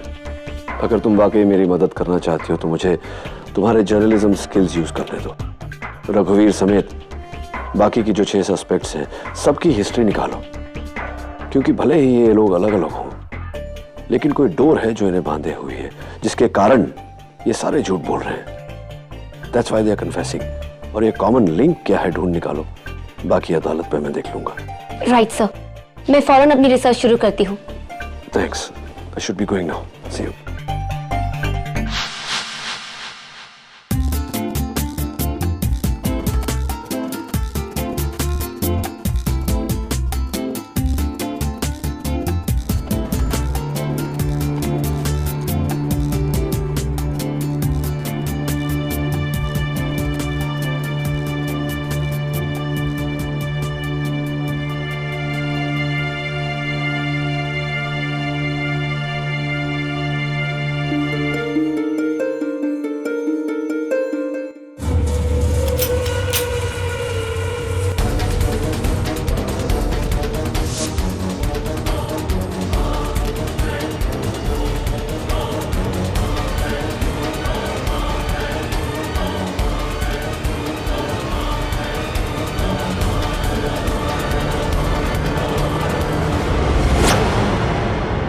अगर तुम वाकई मेरी मदद करना चाहती हो तो मुझे तुम्हारे जर्नलिज्म स्किल्स यूज करने दो। रघुवीर समेत बाकी की जो 6 सस्पेक्ट्स हैं, सबकी हिस्ट्री निकालो, क्योंकि भले ही ये लोग अलग अलग हों, लेकिन कोई डोर है जो इन्हें बांधे हुई है, जिसके कारण ये सारे झूठ बोल रहे हैं। That's why they are confessing। और ये कॉमन लिंक क्या है, ढूंढ निकालो। बाकी अदालत पे मैं देख लूंगा। राइट सर, मैं फौरन अपनी रिसर्च शुरू करती हूँ। Thanks, I should be going now. See you.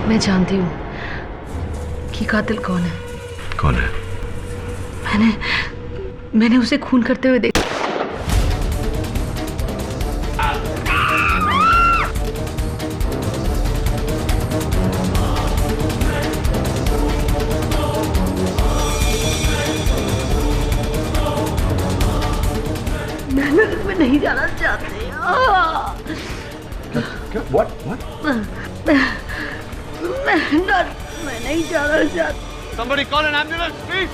मैं जानती हूँ कि कातिल कौन है। कौन है? मैंने उसे खून करते हुए देखा। मैं नहीं जाना चाहती। What? मैं नहीं जाना चाहती। Somebody call an ambulance, please.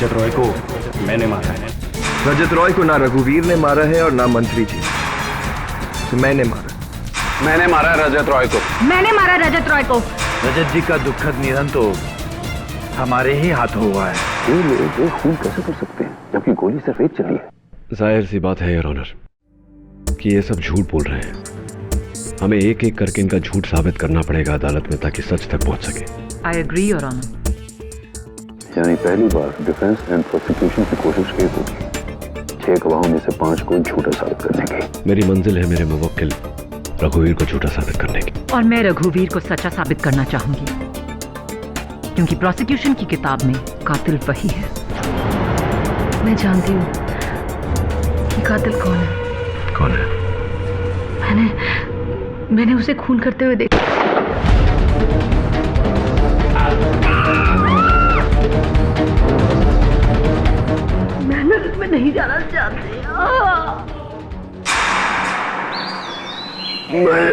रजत रॉय को मैंने मारा है। रजत रॉय को ना रघुवीर ने मारा है और ना मंत्री जी, तो मैंने मारा। मैंने मारा रजत रॉय को। मैंने मारा रजत रॉय को। रजत जी का दुखद निधन तो हमारे ही हाथों हुआ है। ये लोग खून कैसे कर सकते हैं जबकि गोली से रेत चली है? जाहिर सी बात है योर ऑनर कि ये सब झूठ बोल रहे हैं। हमें एक एक करके इनका झूठ साबित करना पड़ेगा अदालत में ताकि सच तक पहुंच सके। I agree your honour. यानी पहली बार डिफेंस एंड प्रोसिक्यूशन की कोशिश की होगी 6 गवाहों में से 5 को झूठा साबित करने की। मेरी मंजिल है मेरे मुवक्किल रघुवीर को झूठा साबित करने की। और मैं रघुवीर को सच्चा साबित करना चाहूंगी, क्योंकि प्रोसिक्यूशन की किताब में कातिल वही है। मैं जानती हूँ कि कातिल कौन है। कौन है? मैंने उसे खून करते हुए देखा। मैं नरक में नहीं जाना चाहती। मैं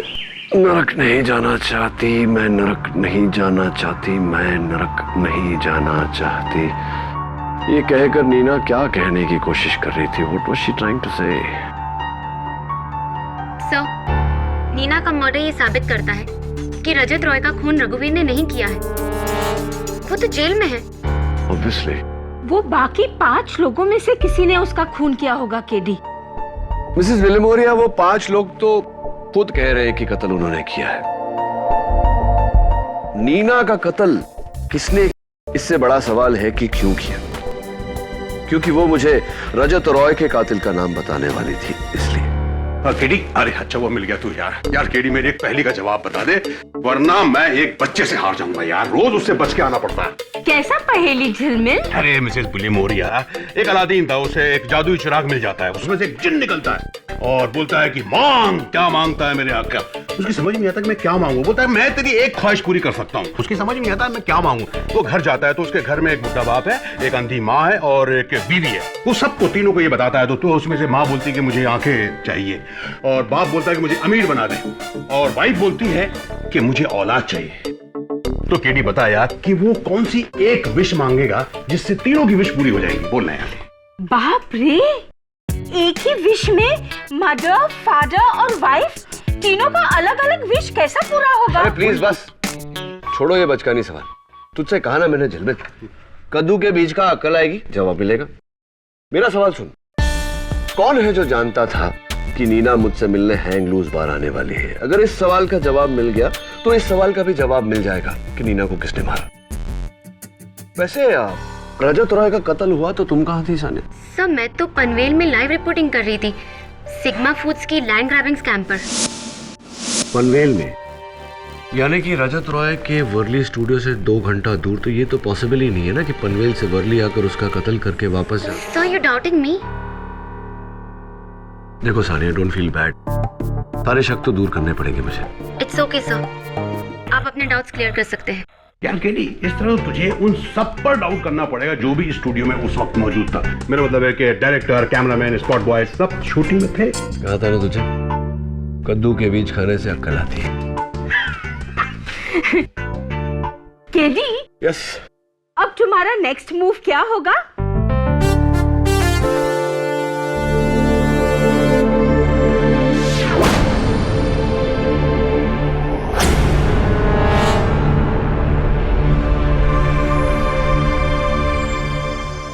नरक नहीं जाना चाहती, मैं नरक नहीं जाना चाहती, मैं नरक नहीं जाना चाहती। ये कहकर नीना क्या कहने की कोशिश कर रही थी? What was she trying to say? Sir, Neena का मर्डर ये साबित करता है कि रजत रॉय का खून रघुवीर ने नहीं किया है। वो तो जेल में है। Obviously. वो बाकी 5 लोगों में से किसी ने उसका खून किया होगा केडी। मिसेस विलिमोरिया, वो 5 लोग तो खुद कह रहे हैं कि कत्ल उन्होंने किया है। नीना का कत्ल किसने, इससे बड़ा सवाल है कि क्यों किया। क्योंकि वो मुझे रजत रॉय के कातिल का नाम बताने वाली थी, इसलिए। केडी, अरे अच्छा वो मिल गया तू यार केडी मेरी एक पहेली का जवाब बता दे, वरना मैं एक बच्चे से हार जाऊंगा यार। रोज उससे बच के आना पड़ता है। कैसा पहेली झिलमिल? अरे मिसेस विलिमोरिया, एक अलादीन था, उसे एक जादुई चिराग मिल जाता है, उसमें से एक जिन निकलता है और बोलता है कि मांग। क्या मांगता है मेरे आका? उसकी समझ नहीं आता कि मैं क्या मांगू। बोलता है मैं तेरी एक ख्वाहिश पूरी कर सकता हूँ। उसकी समझ नहीं आता मैं क्या मांगू। वो घर जाता है तो उसके घर में एक बुढ़ा बाप है, एक अंधी माँ है और एक बीवी है। वो सबको तीनों को ये बताता है तो उसमें से माँ बोलती है कि मुझे आंखें चाहिए, और बाप बोलता है कि मुझे अमीर बना दे, और वाइफ बोलती है कि मुझे औलाद चाहिए। तो केडी बता यार कि वो कौन सी एक विश मांगेगा जिससे तीनों की विश पूरी हो जाएगी? बोलना यार। बाप रे, एक ही विश में मदर, फादर और वाइफ तीनों का अलग अलग विश कैसा पूरा होगा? अरे प्लीज बस छोड़ो ये बचकानी सवाल। तुझसे कहा ना मैंने झिलमिल, कद्दू के बीज का अक्ल आएगी, जवाब मिलेगा। मेरा सवाल सुन, कौन है जो जानता था कि नीना मुझसे मिलने हैंग लूज बार आने वाली है? अगर इस सवाल का जवाब मिल गया तो इस सवाल का भी जवाब मिल जाएगा कि नीना को किसने मारा। वैसे रजत रॉय का कत्ल हुआ तो तुम कहां थी सानिया? सर, मैं तो पनवेल में लाइव रिपोर्टिंग कर रही थी, सिग्मा फूड्स की लैंड ग्रैबिंग स्कैम पर। पनवेल में? यानी कि रजत रॉय के वर्ली स्टूडियो से 2 घंटा दूर। तो ये तो पॉसिबल ही नहीं है ना कि पनवेल से वर्ली आकर उसका कत्ल करके वापस जाए। सर, यू डाउटिंग मी? देखो सानिया, डोंट फील बैड, सारे शक तो दूर करने पड़ेंगे मुझे। इट्स ओके सर, आप अपने डाउट्स क्लियर कर सकते हैं। यार केडी, इस तरह तो तुझे उन सब पर डाउट करना पड़ेगा जो भी स्टूडियो में उस वक्त मौजूद था। मेरा मतलब है कि डायरेक्टर, कैमरामैन, स्पॉट बॉय सब शूटिंग में थे। कहा था ना तुझे, कद्दू के बीज खाने से अक्ल आती है। केडी, यस, अब तुम्हारा नेक्स्ट मूव क्या होगा?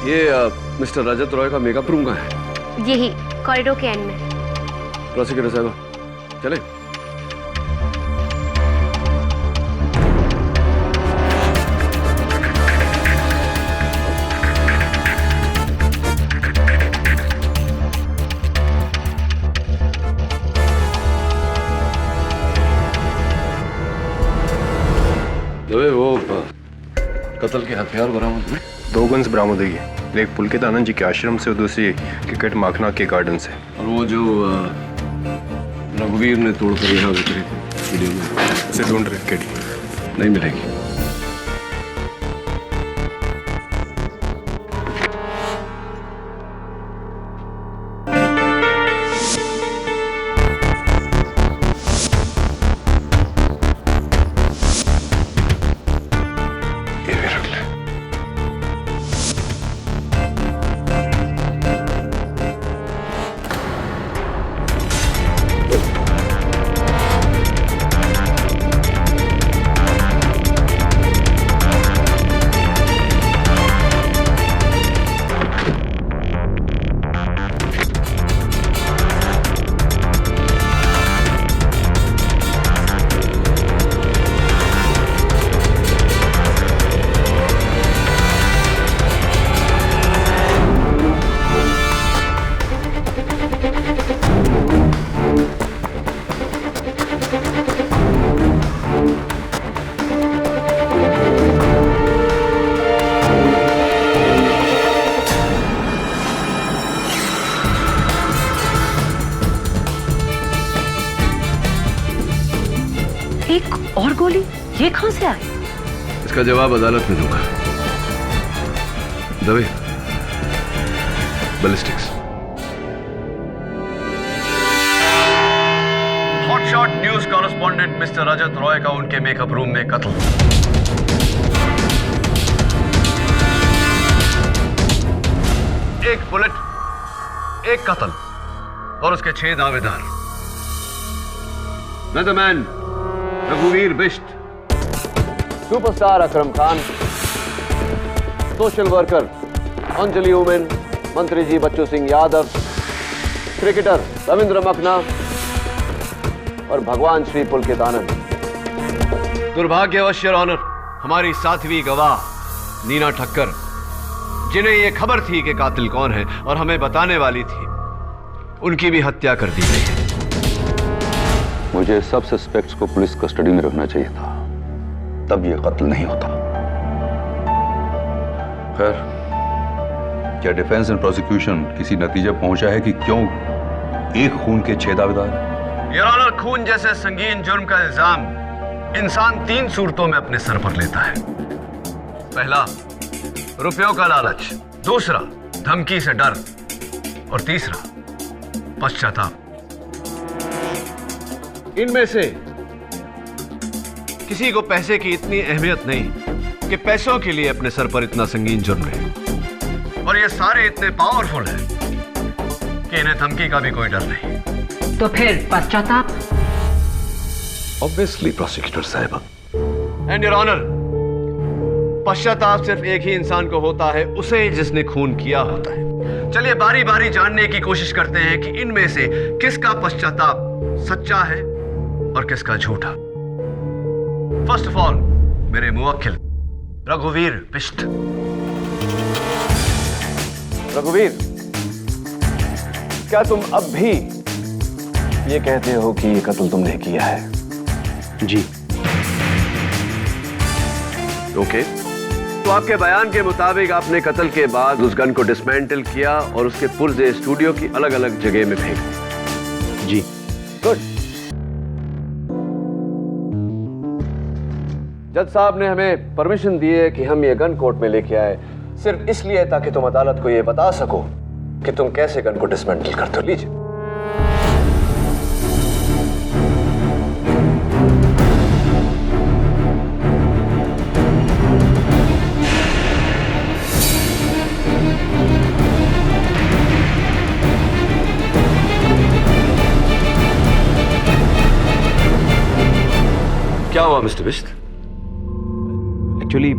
ये मिस्टर रजत रॉय का मेकअप रूम कहाँ है? यही कॉरिडोर के एंड में। प्रोसिक्यूटर साहब चले। वो कत्ल के हथियार बरामद हुए? 2 गन्स बरामद हुई है, एक पुलकित आनंद जी के आश्रम से और दूसरी क्रिकेट माखना के गार्डन से। और वो जो रघुवीर ने तोड़कर यहाँ बिखरी थी वीडियो में, उसे ढूंढ रहे केडी। नहीं मिलेगी। एक और गोली ये कहां से आई? इसका जवाब अदालत में दूंगा। Dave, ballistics. Hotshot news correspondent mister Rajat Roy का उनके मेकअप रूम में कत्ल। एक बुलेट, एक कत्ल और उसके 6 दावेदार। मैन रघुवीर Bisht, superstar Akram Khan, social worker Anjali Oommen, मंत्री जी बच्चू सिंह यादव, क्रिकेटर रविंद्र मखना और भगवान श्री पुलकित आनंद। दुर्भाग्यवश योर ऑनर, हमारी 7वीं गवाह नीना ठक्कर, जिन्हें यह खबर थी कि कातिल कौन है और हमें बताने वाली थी, उनकी भी हत्या कर दी गई। मुझे सब सस्पेक्ट्स को पुलिस कस्टडी में रखना चाहिए था, तब यह कत्ल नहीं होता। खैर, क्या डिफेंस एंड प्रोसिक्यूशन किसी नतीजे पहुंचा है कि क्यों एक खून के 6 दावेदार? योर ऑनर, खून जैसे संगीन जुर्म का इल्जाम इंसान 3 सूरतों में अपने सर पर लेता है। पहला, रुपयों का लालच, दूसरा धमकी से डर और तीसरा पश्चाताप। इनमें से किसी को पैसे की इतनी अहमियत नहीं कि पैसों के लिए अपने सर पर इतना संगीन जुर्म ले, और ये सारे इतने पावरफुल हैं कि इन्हें धमकी का भी कोई डर नहीं। तो फिर पश्चाताप? ऑब्वियसली प्रोसिक्यूटर साहिबा। एंड योर ऑनर, पश्चाताप सिर्फ एक ही इंसान को होता है, उसे जिसने खून किया होता है। चलिए बारी बारी जानने की कोशिश करते हैं कि इनमें से किसका पश्चाताप सच्चा है और किसका झूठा। फर्स्ट ऑफ ऑल, मेरे मुवक्किल रघुवीर बिष्ट। रघुवीर, क्या तुम अब भी ये कहते हो कि ये कत्ल तुमने किया है? जी। ओके, तो आपके बयान के मुताबिक आपने कत्ल के बाद उस गन को डिसमेंटल किया और उसके पुर्जे स्टूडियो की अलग अलग जगह में फेंक दिए। जी। गुड। जज साहब ने हमें परमिशन दी है कि हम ये गन कोर्ट में लेके आए, सिर्फ इसलिए ताकि तुम अदालत को ये बता सको कि तुम कैसे गन को डिसमेंटल करते हो। लीजिए। क्या हुआ मिस्टर बिष्ट? एक्चुअली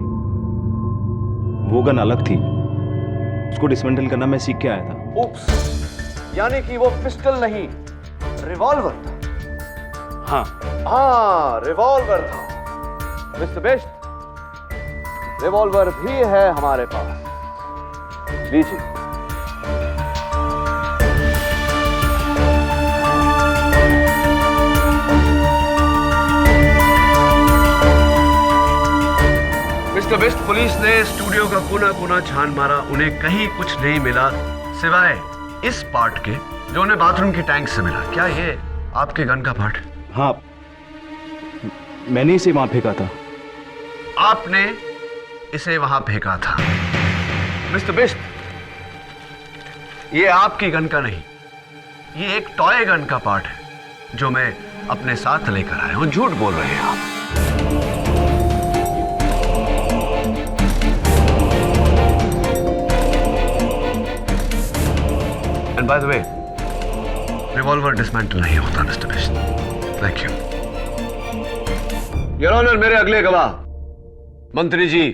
वो गन अलग थी, उसको डिसमेंटल करना मैं सीख के आया था। उप्स, यानी कि वो पिस्टल नहीं, रिवॉल्वर था। हाँ, रिवॉल्वर था। मिस्टर बिष्ट, रिवॉल्वर भी है हमारे पास, लीजिए। मिस्टर बिष्ट, पुलिस ने स्टूडियो का कोना कोना छान मारा, उन्हें कहीं कुछ नहीं मिला सिवाय इस पार्ट के जो उन्हें बाथरूम की टैंक से मिला। क्या ये आपके गन का पार्ट? हाँ, मैंने इसे वहां फेंका था। आपने इसे वहां फेंका था? मिस्टर बिष्ट, ये आपकी गन का नहीं, ये एक टॉय गन का पार्ट है जो मैं अपने साथ लेकर आया हूं। झूठ बोल रहे हैं आप। And by the way, revolver dismantle नहीं होता mister Bisht. Thank you. Your honour, मेरे अगले गवाह मंत्री जी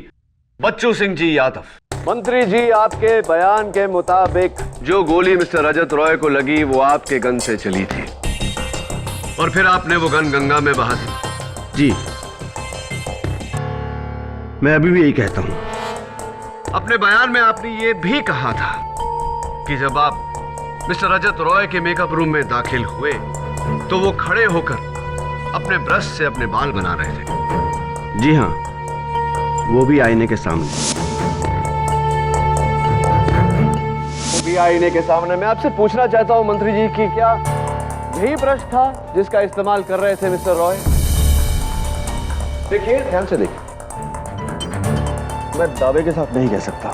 बच्चू सिंह जी यादव। मंत्री जी, आपके बयान के मुताबिक जो गोली मिस्टर रजत रॉय को लगी वो आपके गन से चली थी और फिर आपने वो गन गंगा में बहा दी। जी, मैं अभी भी यही कहता हूं। अपने बयान में आपने ये भी कहा था कि जब आप मिस्टर रजत रॉय के मेकअप रूम में दाखिल हुए तो वो खड़े होकर अपने ब्रश से अपने बाल बना रहे थे। जी हाँ, वो भी आईने के सामने। वो भी आईने के सामने। मैं आपसे पूछना चाहता हूं मंत्री जी कि क्या यही ब्रश था जिसका इस्तेमाल कर रहे थे मिस्टर रॉय? देखिए, ध्यान से देखिए। मैं दावे के साथ नहीं कह सकता।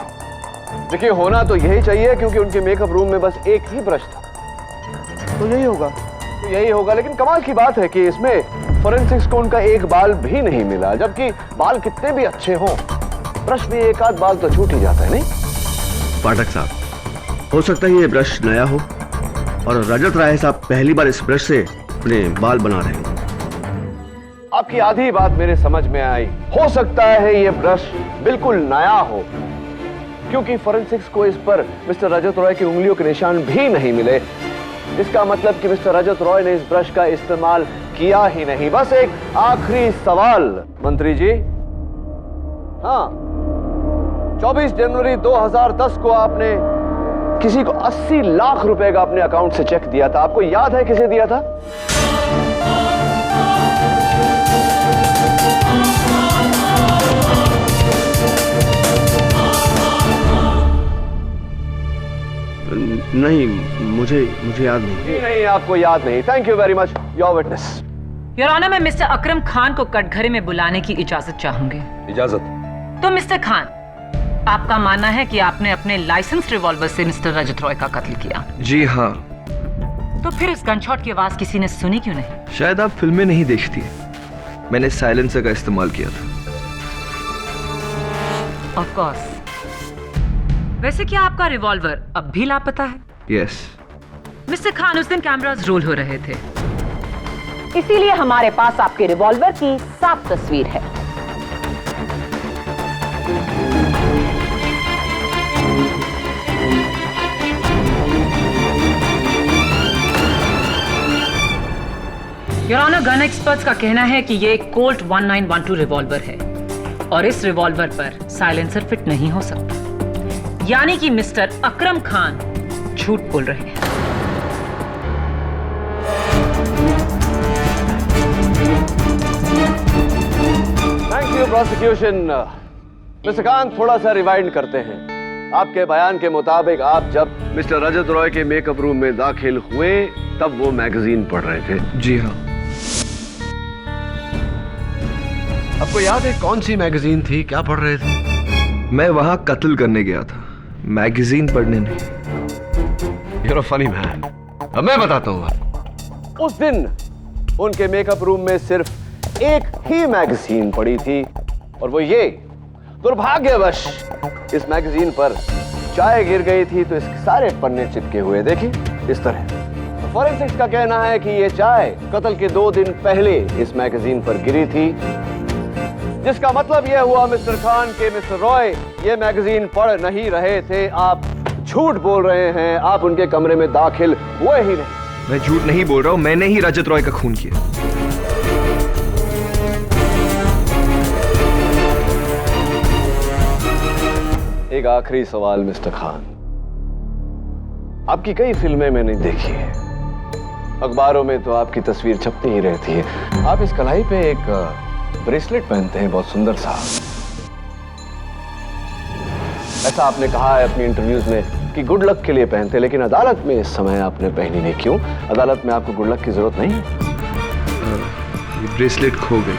देखिए, होना तो यही चाहिए क्योंकि उनके मेकअप रूम में बस एक ही ब्रश था, तो यही होगा। लेकिन कमाल की बात है कि इसमें फोरेंसिक्स को उनका एक बाल भी नहीं मिला, जबकि बाल कितने भी अच्छे हों, ब्रश में एक आध बाल तो छूट ही जाता है, नहीं? पाठक साहब, हो सकता है ये ब्रश नया हो और रजत राय साहब पहली बार इस ब्रश से अपने बाल बना रहे हैं। आपकी आधी बात मेरे समझ में आई। हो सकता है ये ब्रश बिल्कुल नया हो, क्योंकि फोरेंसिक्स को इस पर मिस्टर रजत रॉय की उंगलियों के निशान भी नहीं मिले। इसका मतलब कि मिस्टर रजत रॉय ने इस ब्रश का इस्तेमाल किया ही नहीं। बस एक आखिरी सवाल मंत्री जी। हाँ, 24 जनवरी 2010 को आपने किसी को 80 लाख रुपए का अपने अकाउंट से चेक दिया था। आपको याद है किसे दिया था? नहीं, मुझे याद नहीं। नहीं, आपको याद नहीं। Thank you very much. Your witness. Your honour, मैं मिस्टर अकरम खान को कटघरे में बुलाने की इजाजत चाहूंगी। इजाजत? तो मिस्टर खान, आपका मानना है कि आपने अपने लाइसेंस रिवॉल्वर से मिस्टर रजत रॉय का कत्ल किया? जी हाँ। तो फिर इस गनशॉट की आवाज किसी ने सुनी क्यों नहीं? शायद आप फिल्में नहीं देखती है। मैंने साइलेंसर का इस्तेमाल किया था। Of course. वैसे क्या आपका रिवॉल्वर अब भी लापता है? यस। मिस्टर खान, उस दिन कैमरास रोल हो रहे थे, इसीलिए हमारे पास आपके रिवॉल्वर की साफ तस्वीर है। योर ऑनर, गन एक्सपर्ट्स का कहना है कि ये एक कोल्ट 1912 रिवॉल्वर है और इस रिवॉल्वर पर साइलेंसर फिट नहीं हो सकता, यानी कि मिस्टर अकरम खान झूठ बोल रहे हैं। Thank you prosecution. Mister Khan, थोड़ा सा रिवाइंड करते हैं। आपके बयान के मुताबिक आप जब मिस्टर रजत रॉय के मेकअप रूम में दाखिल हुए तब वो मैगजीन पढ़ रहे थे? जी हाँ। आपको याद है कौन सी मैगजीन थी? क्या पढ़ रहे थे? मैं वहां कत्ल करने गया था, मैगजीन पढ़ने नहीं। You're a funny man। अब मैं बताता हूँ। उस दिन उनके मेकअप रूम में सिर्फ एक ही मैगजीन पड़ी थी और वो ये। दुर्भाग्यवश इस मैगजीन पर चाय गिर गई थी तो इसके सारे पन्ने चिपके हुए, देखिए इस तरह। फोरेंसिक्स का कहना है कि ये चाय कत्ल के 2 दिन पहले इस मैगजीन पर गिरी थी, जिसका मतलब यह हुआ मिस्टर खान के मिस्टर रॉय ये मैगजीन पढ़ नहीं रहे थे। आप झूठ बोल रहे हैं। आप उनके कमरे में दाखिल हुए ही नहीं। मैं झूठ नहीं बोल रहा हूं, मैंने ही रजत रॉय का खून किया। एक आखिरी सवाल मिस्टर खान, आपकी कई फिल्में मैंने देखी है, अखबारों में तो आपकी तस्वीर छपती ही रहती है। आप इस कलाई पे एक ब्रेसलेट पहनते हैं, बहुत सुंदर सा। ऐसा आपने कहा है अपनी इंटरव्यूज में कि गुड लक के लिए पहनते हैं, लेकिन अदालत में इस समय आपने पहनी नहीं। क्यों? अदालत में आपको गुड लक की जरूरत नहीं है? ये ब्रेसलेट खो गई।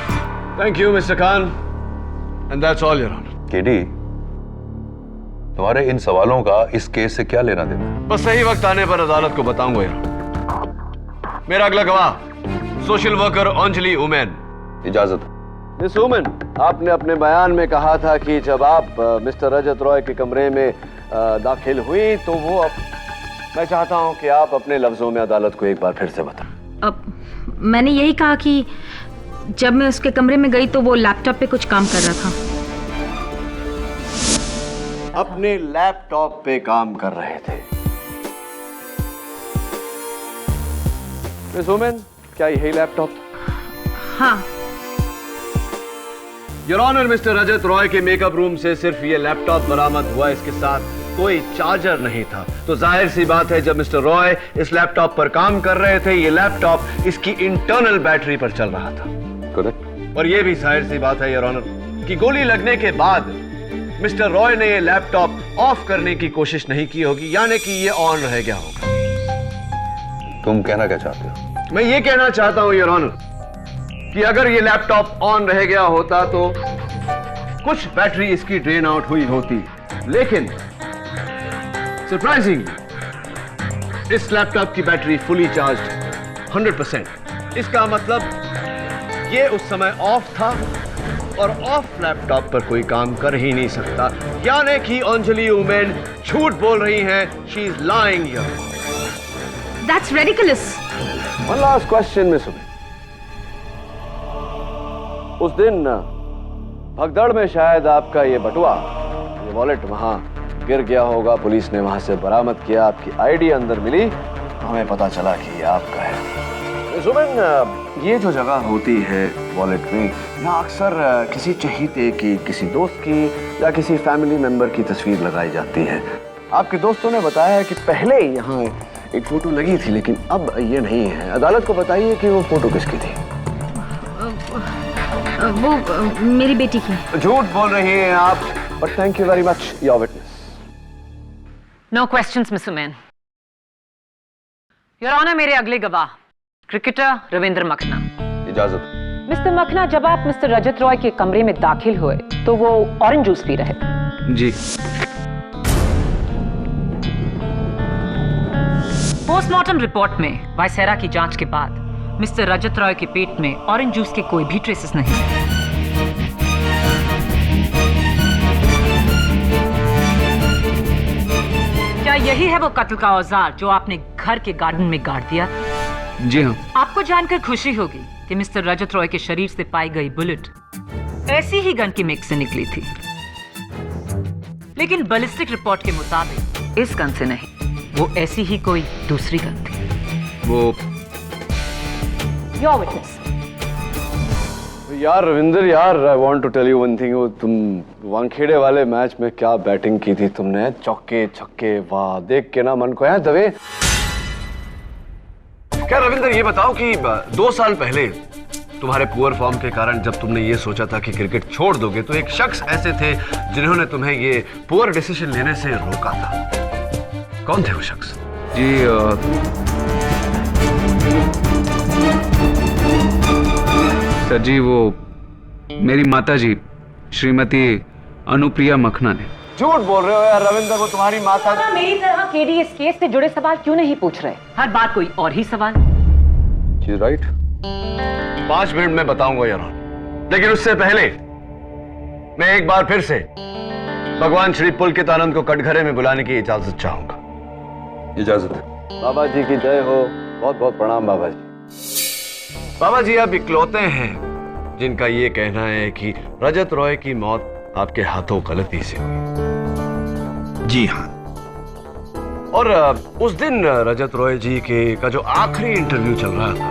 Thank you mister Khan, and that's all your honour. KD, तुम्हारे इन सवालों का इस केस से क्या लेना देना? बस सही वक्त आने पर अदालत को बताऊंगा यार। मेरा अगला गवाह सोशल वर्कर अंजलि उमेन। इजाजत। मिस उमेन, आपने अपने बयान में कहा था कि जब आप मिस्टर रजत रॉय के कमरे में दाखिल हुई तो वो मैं चाहता हूं कि आप अपने लफ्जों में अदालत को एक बार फिर से बताएं। अब मैंने यही कहा कि जब मैं उसके कमरे में गई तो वो लैपटॉप पे कुछ काम कर रहा था। अपने लैपटॉप पे काम कर रहे थे। मिस उमेन, क्या यही लैपटॉप? हाँ। Your honour, mister Rajat Roy के मेकअप रूम से सिर्फ ये लैपटॉप बरामद हुआ, इसके साथ कोई चार्जर नहीं था। तो जाहिर सी बात है जब मिस्टर रॉय इस लैपटॉप पर काम कर रहे थे ये लैपटॉप इसकी इंटरनल बैटरी पर चल रहा था। करेक्ट। और ये भी जाहिर सी बात है योर ऑनर कि गोली लगने के बाद मिस्टर रॉय ने ये लैपटॉप ऑफ करने की कोशिश नहीं की होगी, यानी कि ये ऑन रह गया होगा। तुम कहना क्या चाहते हो? मैं ये कहना चाहता हूं योर ऑनर कि अगर ये लैपटॉप ऑन रह गया होता तो कुछ बैटरी इसकी ड्रेन आउट हुई होती, लेकिन सरप्राइजिंग इस लैपटॉप की बैटरी फुली चार्ज 100%। इसका मतलब ये उस समय ऑफ था और ऑफ लैपटॉप पर कोई काम कर ही नहीं सकता, यानी कि अंजलि उमेन झूठ बोल रही हैं। She is lying here. That's ridiculous. One last question, miss women. उस दिन भगदड़ में शायद आपका ये बटुआ, ये वॉलेट वहां गिर गया होगा, पुलिस ने वहां से बरामद किया, आपकी आईडी अंदर मिली, हमें पता चला कि ये आपका है। मिस उमेन, ये जो जगह होती है वॉलेट में, यहाँ अक्सर किसी चहीते की, किसी दोस्त की या किसी फैमिली मेंबर की तस्वीर लगाई जाती है। आपके दोस्तों ने बताया कि पहले यहाँ एक फोटो लगी थी, लेकिन अब ये नहीं है। अदालत को बताइए कि वो फोटो किसकी थी। वो मेरी बेटी की। झूठ बोल रही हैं आप, but thank you very much your witness. No questions miss उमेन। योर ऑनर, मेरे अगले गवाह क्रिकेटर रविंद्र मखना। इजाजत। मिस्टर मखना, जब आप मिस्टर रजत रॉय के कमरे में दाखिल हुए तो वो ऑरेंज जूस पी रहे थे। जी। पोस्टमार्टम रिपोर्ट में वायसेरा की जांच के बाद मिस्टर रजत रॉय के पेट में ऑरेंज जूस के कोई भी ट्रेसेस नहीं। क्या यही है वो कत्ल का औजार जो आपने घर के गार्डन में गाड़ दिया? जी हाँ। आपको जानकर खुशी होगी कि मिस्टर रजत रॉय के शरीर से पाई गई बुलेट ऐसी ही गन की मेक से निकली थी, लेकिन बैलिस्टिक रिपोर्ट के मुताबिक इस गन से नहीं, वो ऐसी ही कोई दूसरी गन थी। वो योर विटनेस। यार रविंदर यार, I want to tell you one thing. तुम वानखेड़े वाले मैच में क्या बैटिंग की थी तुमने, चौके छक्के, वाह, देख के ना मन को है दबे। क्या रविंदर ये बताओ कि 2 साल पहले तुम्हारे पुअर फॉर्म के कारण जब तुमने ये सोचा था कि क्रिकेट छोड़ दोगे, तो एक शख्स ऐसे थे जिन्होंने तुम्हें ये पुअर डिसीजन लेने से रोका था। कौन थे वो शख्स? जी सर जी, वो मेरी माता जी श्रीमती अनुप्रिया मखना ने। झूठ बोल रहे हो यार रविंदर, वो तुम्हारी माता। मेरी तरह केडी इस केस से जुड़े सवाल क्यों नहीं पूछ रहे? हर बार कोई और ही सवाल। She's right। 5 मिनट में बताऊंगा यार, लेकिन उससे पहले मैं एक बार फिर से भगवान श्री पुलकितानंद को कटघरे में बुलाने की इजाजत चाहूंगा। इजाजत। बाबा जी की जय हो। बहुत बहुत प्रणाम बाबा जी। बाबा जी आप इकलौते हैं जिनका ये कहना है कि रजत रॉय की मौत आपके हाथों गलती से हुई। जी हाँ। और उस दिन रजत रॉय जी का जो आखिरी इंटरव्यू चल रहा था,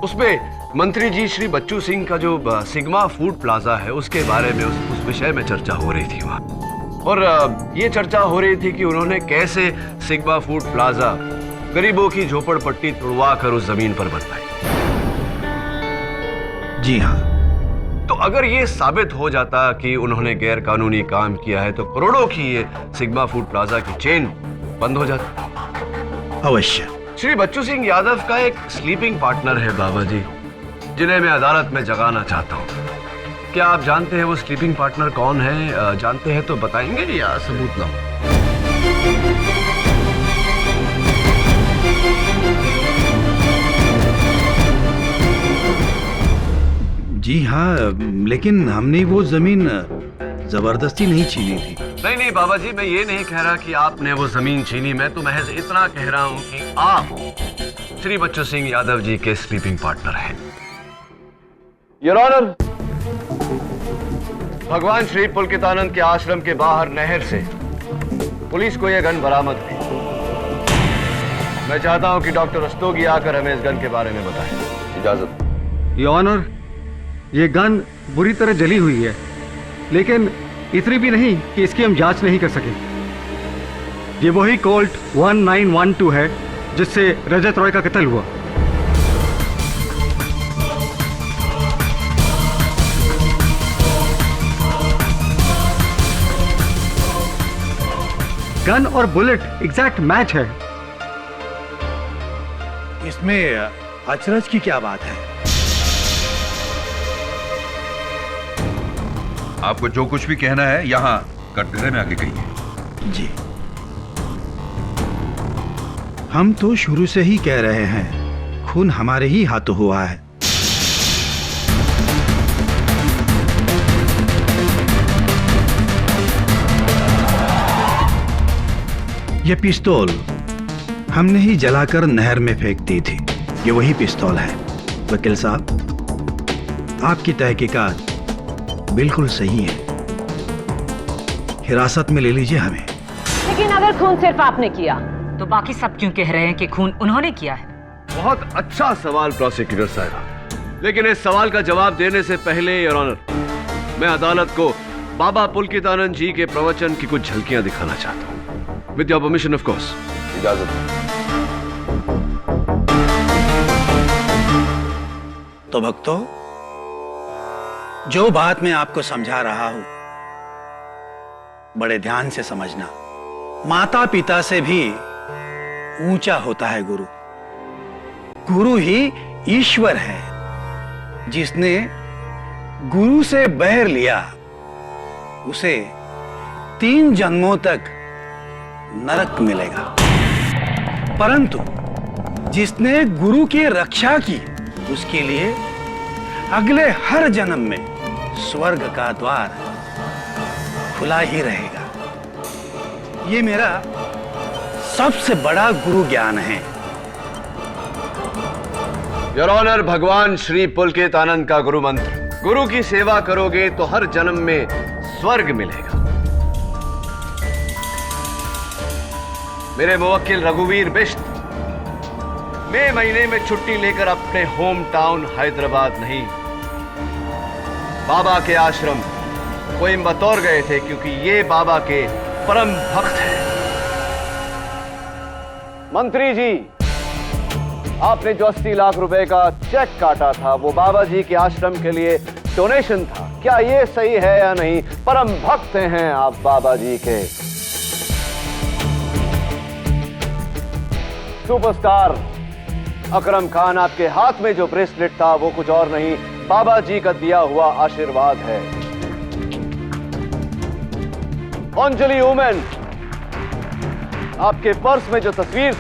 उसमें मंत्री जी श्री बच्चू सिंह का जो सिग्मा फूड प्लाजा है उसके बारे में उस विषय में चर्चा हो रही थी वहां। और ये चर्चा हो रही थी कि उन्होंने कैसे सिग्मा फूड प्लाजा गरीबों की झोपड़पट्टी तुड़वा कर उस जमीन पर बनवाई। जी हाँ। तो अगर ये साबित हो जाता कि उन्होंने गैर कानूनी काम किया है, तो करोड़ों की ये सिग्मा फूड प्लाजा की चेन बंद हो जाती। अवश्य। श्री बच्चू सिंह यादव का एक स्लीपिंग पार्टनर है बाबा जी, जिन्हें मैं अदालत में जगाना चाहता हूँ। क्या आप जानते हैं वो स्लीपिंग पार्टनर कौन है? जानते हैं तो बताएंगे या सबूत लाऊं? जी हाँ, लेकिन हमने वो जमीन जबरदस्ती नहीं छीनी थी। नहीं बाबा जी, मैं ये नहीं कह रहा कि आपने वो जमीन छीनी। मैं तो महज इतना कह रहा हूँ कि आप श्री बच्चू सिंह यादव जी के स्लीपिंग पार्टनर हैं। योर ऑनर, भगवान श्री पुलकितानंद के आश्रम के बाहर नहर से पुलिस को यह गन बरामद हुई। मैं चाहता हूं कि डॉक्टर रस्तोगी आकर हमें इस गन के बारे में बताएं। इजाजत। योर ऑनर, ये गन बुरी तरह जली हुई है, लेकिन इतनी भी नहीं कि इसकी हम जांच नहीं कर सके। ये वही कोल्ट 1912 है जिससे रजत रॉय का कत्ल हुआ। गन और बुलेट एग्जैक्ट मैच है। इसमें अचरज की क्या बात है? आपको जो कुछ भी कहना है यहाँ कटघरे में आके कहिए। जी, हम तो शुरू से ही कह रहे हैं खून हमारे ही हाथों हुआ है। ये पिस्तौल हमने ही जलाकर नहर में फेंक दी थी। ये वही पिस्तौल है। वकील साहब, आपकी तहकीकात बिल्कुल सही है। हिरासत में ले लीजिए हमें। लेकिन अगर खून सिर्फ आपने किया तो बाकी सब क्यों कह रहे हैं कि खून उन्होंने किया है? बहुत अच्छा सवाल प्रोसिक्यूटर साहब, लेकिन इस सवाल का जवाब देने से पहले योर ऑनर, मैं अदालत को बाबा पुलकितानंद जी के प्रवचन की कुछ झलकियां दिखाना चाहता हूं। With your permission of course. इजाजत। तो भक्तों, जो बात मैं आपको समझा रहा हूं बड़े ध्यान से समझना। माता पिता से भी ऊंचा होता है गुरु। गुरु ही ईश्वर है। जिसने गुरु से बैर लिया उसे 3 जन्मों तक नरक मिलेगा, परंतु जिसने गुरु की रक्षा की उसके लिए अगले हर जन्म में स्वर्ग का द्वार खुला ही रहेगा। ये मेरा सबसे बड़ा गुरु ज्ञान है। योर ऑनर, भगवान श्री पुलकितानंद का गुरु मंत्र, गुरु की सेवा करोगे तो हर जन्म में स्वर्ग मिलेगा। मेरे मुवक्किल रघुवीर बिष्ट मई महीने में छुट्टी लेकर अपने होम टाउन हैदराबाद नहीं, बाबा के आश्रम कोयम्बतौर गए थे, क्योंकि ये बाबा के परम भक्त हैं। मंत्री जी, आपने जो 80 लाख रुपए का चेक काटा था वो बाबा जी के आश्रम के लिए डोनेशन था। क्या ये सही है या नहीं? परम भक्त हैं आप बाबा जी के। सुपरस्टार अकरम खान, आपके हाथ में जो ब्रेसलेट था वो कुछ और नहीं, बाबा जी का दिया हुआ आशीर्वाद है। अंजलि वुमेन, आपके पर्स में जो तस्वीर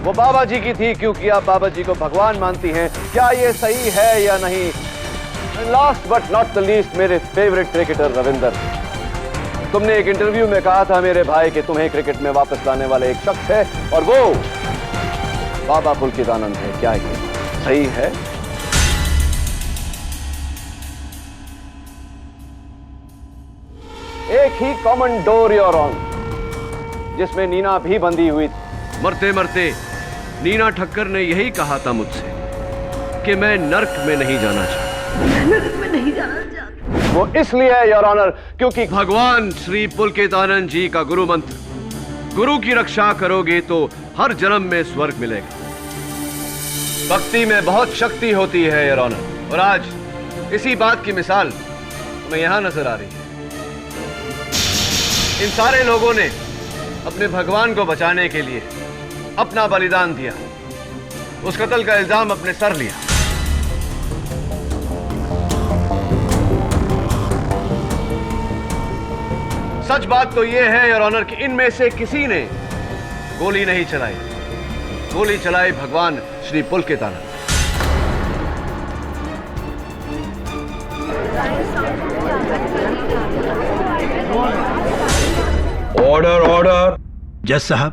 वो बाबा जी की थी, क्योंकि आप बाबा जी को भगवान मानती हैं। क्या ये सही है या नहीं? Last but not the least, मेरे फेवरेट क्रिकेटर रविंदर, तुमने एक इंटरव्यू में कहा था मेरे भाई कि तुम्हें क्रिकेट में वापस लाने वाला एक शख्स है और वो बाबा पुलकितानंद है। क्या ये सही है? एक ही कॉमन डोर योर ऑनर, जिसमें नीना भी बंधी हुई थी। मरते मरते नीना ठक्कर ने यही कहा था मुझसे कि मैं नर्क में नहीं जाना चाहता। नर्क में नहीं जाना चाहता। वो इसलिए है योर ऑनर क्योंकि भगवान श्री पुलकितानंद जी का गुरु मंत्र, गुरु की रक्षा करोगे तो हर जन्म में स्वर्ग मिलेगा। भक्ति में बहुत शक्ति होती है योर ऑनर, और आज इसी बात की मिसाल हमें यहां नजर आ रही है। इन सारे लोगों ने अपने भगवान को बचाने के लिए अपना बलिदान दिया, उस कत्ल का इल्जाम अपने सर लिया। सच बात तो यह है योर ऑनर कि इनमें से किसी ने गोली नहीं चलाई, गोली चलाई भगवान श्री पुलकितानंद। Order order. जज साहब,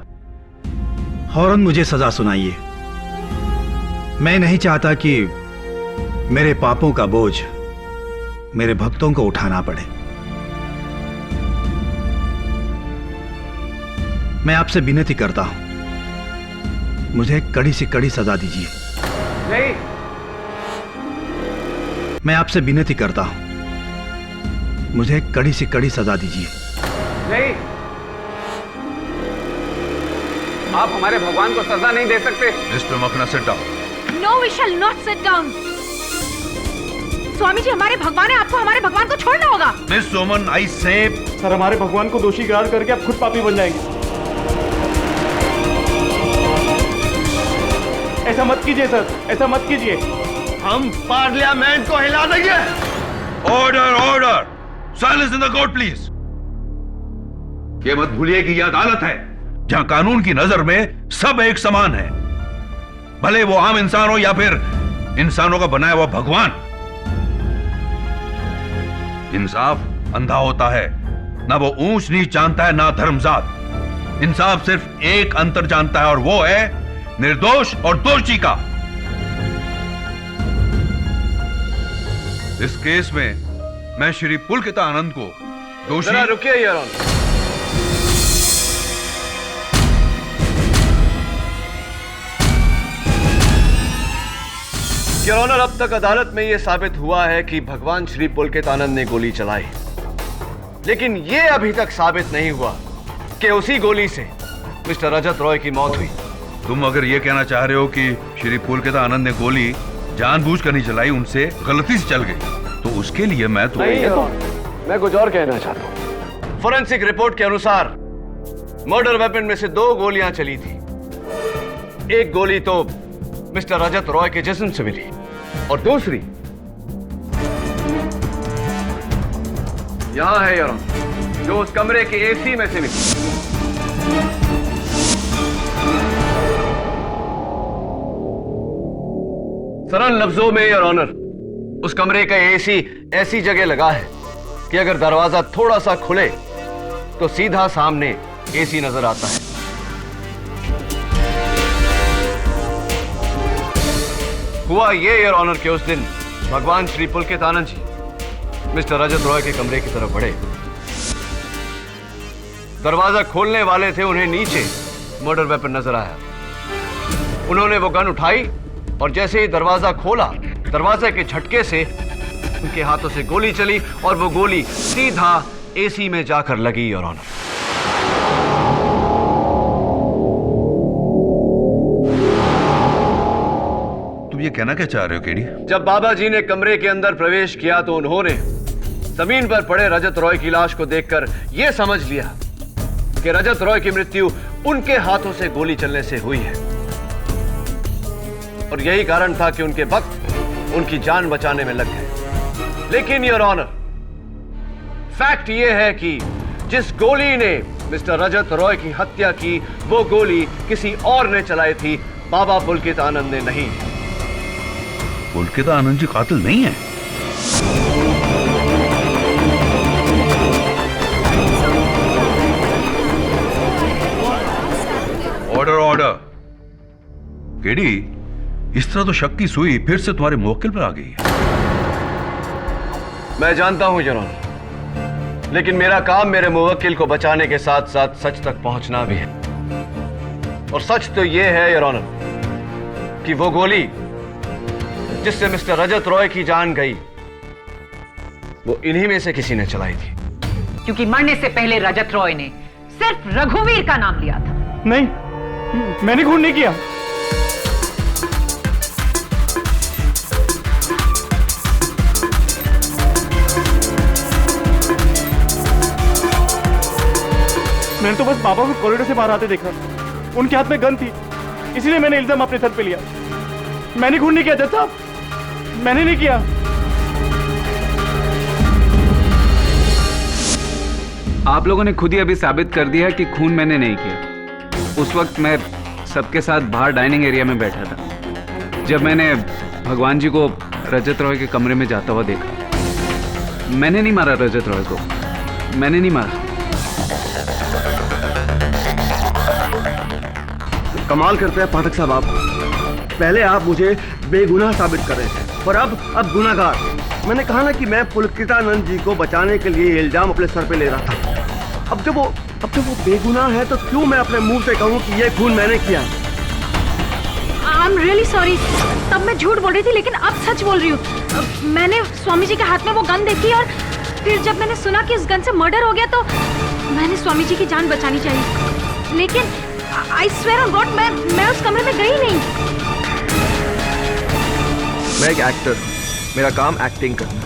फौरन मुझे सजा सुनाइए। मैं नहीं चाहता कि मेरे पापों का बोझ मेरे भक्तों को उठाना पड़े। मैं आपसे विनती करता हूं, मुझे कड़ी से कड़ी सजा दीजिए। नहीं, मैं आपसे विनती करता हूं, मुझे कड़ी से कड़ी सजा दीजिए। नहीं, आप हमारे भगवान को सजा नहीं दे सकते। Mister Makhna, sit down. No, we shall not sit down. Swami ji हमारे भगवान है, आपको हमारे भगवान को छोड़ना होगा। मिस सोमन, आई से सर, हमारे भगवान को दोषी करार करके आप खुद पापी बन जाएंगे। ऐसा मत कीजिए सर, ऐसा मत कीजिए। हम पार्लियामेंट को हिला देंगे। Order order. Silence in the court please. ये मत भूलिए कि यह अदालत है जहां कानून की नजर में सब एक समान है, भले वो आम इंसान हो या फिर इंसानों का बनाया हुआ भगवान। इंसाफ अंधा होता है, ना वो ऊंच नीच जानता है ना धर्मजात। इंसाफ सिर्फ एक अंतर जानता है और वो है निर्दोष और दोषी का। इस केस में मैं श्री पुलकित आनंद को दोषी। जरा रुकिए योर ऑनर। योर ऑनर, अब तक अदालत में यह साबित हुआ है कि भगवान श्री पुलकित आनंद ने गोली चलाई, लेकिन यह अभी तक साबित नहीं हुआ कि उसी गोली से मिस्टर रजत रॉय की मौत हुई। तुम अगर यह कहना चाह रहे हो कि श्री पुलकित आनंद ने गोली जानबूझकर नहीं चलाई, उनसे गलती से चल गई, तो उसके लिए मैं तो मैं कुछ और कहना चाहता हूं। फोरेंसिक रिपोर्ट के अनुसार मर्डर वेपन में से 2 गोलियां चली थी। एक गोली तो मिस्टर रजत रॉय के जिस्म से मिली और दूसरी यहां है योर ऑनर, जो उस कमरे के एसी में से मिली। सरल लफ्जों में योर ऑनर, उस कमरे का एसी ऐसी जगह लगा है कि अगर दरवाजा थोड़ा सा खुले तो सीधा सामने एसी नजर आता है। हुआ ये योर ऑनर कि उस दिन भगवान श्री पुलकित आनंद जी मिस्टर रजत रॉय के कमरे की तरफ बढ़े। दरवाजा खोलने वाले थे, उन्हें नीचे मर्डर वेपन नजर आया। उन्होंने वो गन उठाई और जैसे ही दरवाजा खोला, दरवाजे के झटके से उनके हाथों से गोली चली और वो गोली सीधा एसी में जाकर लगी योर ऑनर। तुम ये कहना क्या चाह रहे हो केडी? जब बाबा जी ने कमरे के अंदर प्रवेश किया तो उन्होंने जमीन पर पड़े रजत रॉय की लाश को देखकर यह समझ लिया कि रजत रॉय की मृत्यु उनके हाथों से गोली चलने से हुई है, और यही कारण था कि उनके वक्त उनकी जान बचाने में लग गए। लेकिन योर ऑनर, फैक्ट यह है कि जिस गोली ने मिस्टर रजत रॉय की हत्या की, वो गोली किसी और ने चलाई थी, बाबा पुलकित आनंद ने नहीं। पुलकित आनंद जी कातिल नहीं है। Order order. केडी, इस तरह तो शक की सुई फिर से तुम्हारे मुवक्किल पर आ गई है। मैं जानता हूं योर ऑनर, लेकिन मेरा काम मेरे मुवक्किल को बचाने के साथ साथ सच तक पहुंचना भी है। और सच तो यह है योर ऑनर कि वो गोली जिससे मिस्टर रजत रॉय की जान गई, वो इन्हीं में से किसी ने चलाई थी। क्योंकि मरने से पहले रजत रॉय ने सिर्फ रघुवीर का नाम लिया था। नहीं, मैंने खून नहीं किया। मैंने तो बस बाबा को कॉरिडोर से बाहर आते देखा, उनके हाथ में गन थी, इसीलिए मैंने इल्जाम अपने सर पे लिया। मैंने खून नहीं किया जज साहब, मैंने नहीं किया। आप लोगों ने खुद ही अभी साबित कर दिया कि खून मैंने नहीं किया। उस वक्त मैं सबके साथ बाहर डाइनिंग एरिया में बैठा था जब मैंने भगवान जी को रजत रॉय के कमरे में जाता हुआ देखा। मैंने नहीं मारा रजत रॉय को, मैंने नहीं मारा। कमाल करते हैं पाठक साहब आप। पहले आप मुझे बेगुनाह साबित कर रहे थे और अब गुनाहगार। मैंने कहा ना कि मैं पुलकितानंद जी को बचाने के लिए इल्जाम अपने सर पे ले रहा था। अब जब वो बेगुनाह है तो क्यों मैं अपने मुंह से कहूं कि ये खून मैंने किया? I am really sorry. तब मैं झूठ बोल रही थी, लेकिन अब सच बोल रही हूँ। मैंने स्वामी जी के हाथ में वो गन देखी और फिर जब मैंने सुना कि उस गन से मर्डर हो गया तो मैंने स्वामी जी की जान बचानी चाहिए। लेकिन आई स्वेयर ऑन गॉड, मैं उस कमरे में गई नहीं। मैं एक एक्टर, मेरा काम एक्टिंग करना।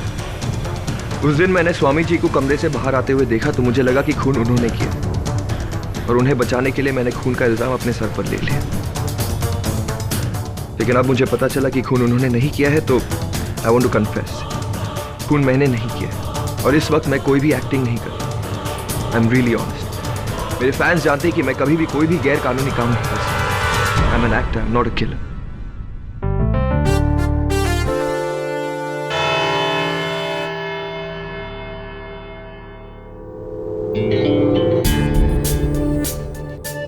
उस दिन मैंने स्वामी जी को कमरे से बाहर आते हुए देखा तो मुझे लगा कि खून उन्होंने किया और उन्हें बचाने के लिए मैंने खून का इल्जाम अपने सर पर ले लिया। लेकिन अब मुझे पता चला कि खून उन्होंने नहीं किया है, तो आई वांट टू कन्फेस, खून मैंने नहीं किया। और इस वक्त मैं कोई भी एक्टिंग नहीं कर रहा। I am really honest. मेरे फैंस जानते हैं कि मैं कभी भी कोई भी गैर कानूनी काम नहीं कर सकता। I am an actor, I am not a killer.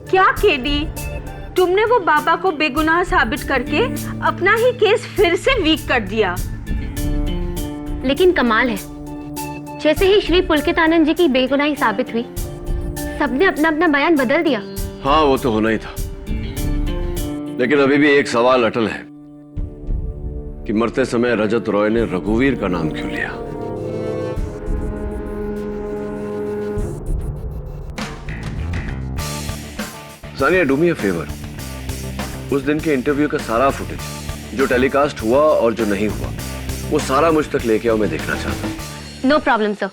क्या केडी, तुमने वो बाबा को बेगुनाह साबित करके अपना ही केस फिर से वीक कर दिया। लेकिन कमाल है, जैसे ही श्री पुलकित आनंद जी की बेगुनाही साबित हुई, सबने अपना अपना बयान बदल दिया। हाँ, वो तो होना ही था, लेकिन अभी भी एक सवाल अटल है कि मरते समय रजत रॉय ने रघुवीर का नाम क्यों लिया? Sania, do me a favour, उस दिन के इंटरव्यू का सारा फुटेज जो टेलीकास्ट हुआ और जो नहीं हुआ, वो सारा मुझ तक लेके आओ, मैं देखना चाहता हूँ। नो प्रॉब्लम सर,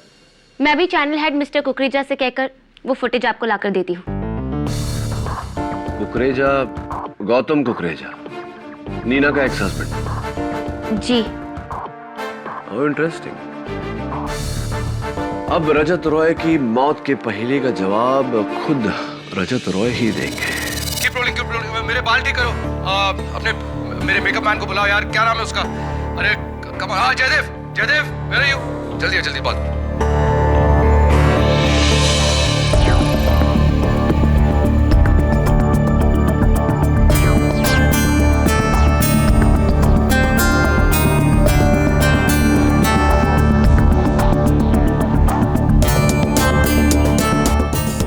मैं भी चैनल हेड मिस्टर कुकरेजा से कहकर वो फुटेज आपको लाकर देती हूँ। कुकरेजा, गौतम कुकरेजा, नीना का एक्स हस्बैंड? जी। How interesting. अब रजत रॉय की मौत के पहेली का जवाब खुद रजत रॉय ही देंगे। कीप रोलिंग, मेरे बाल ठीक करो। अपने मेरे मेकअप मैन को बुलाओ यार, क्या नाम है उसका? अरे कमाल। हाँ, जयदेव, वेयर आर यू? जल्दी बात।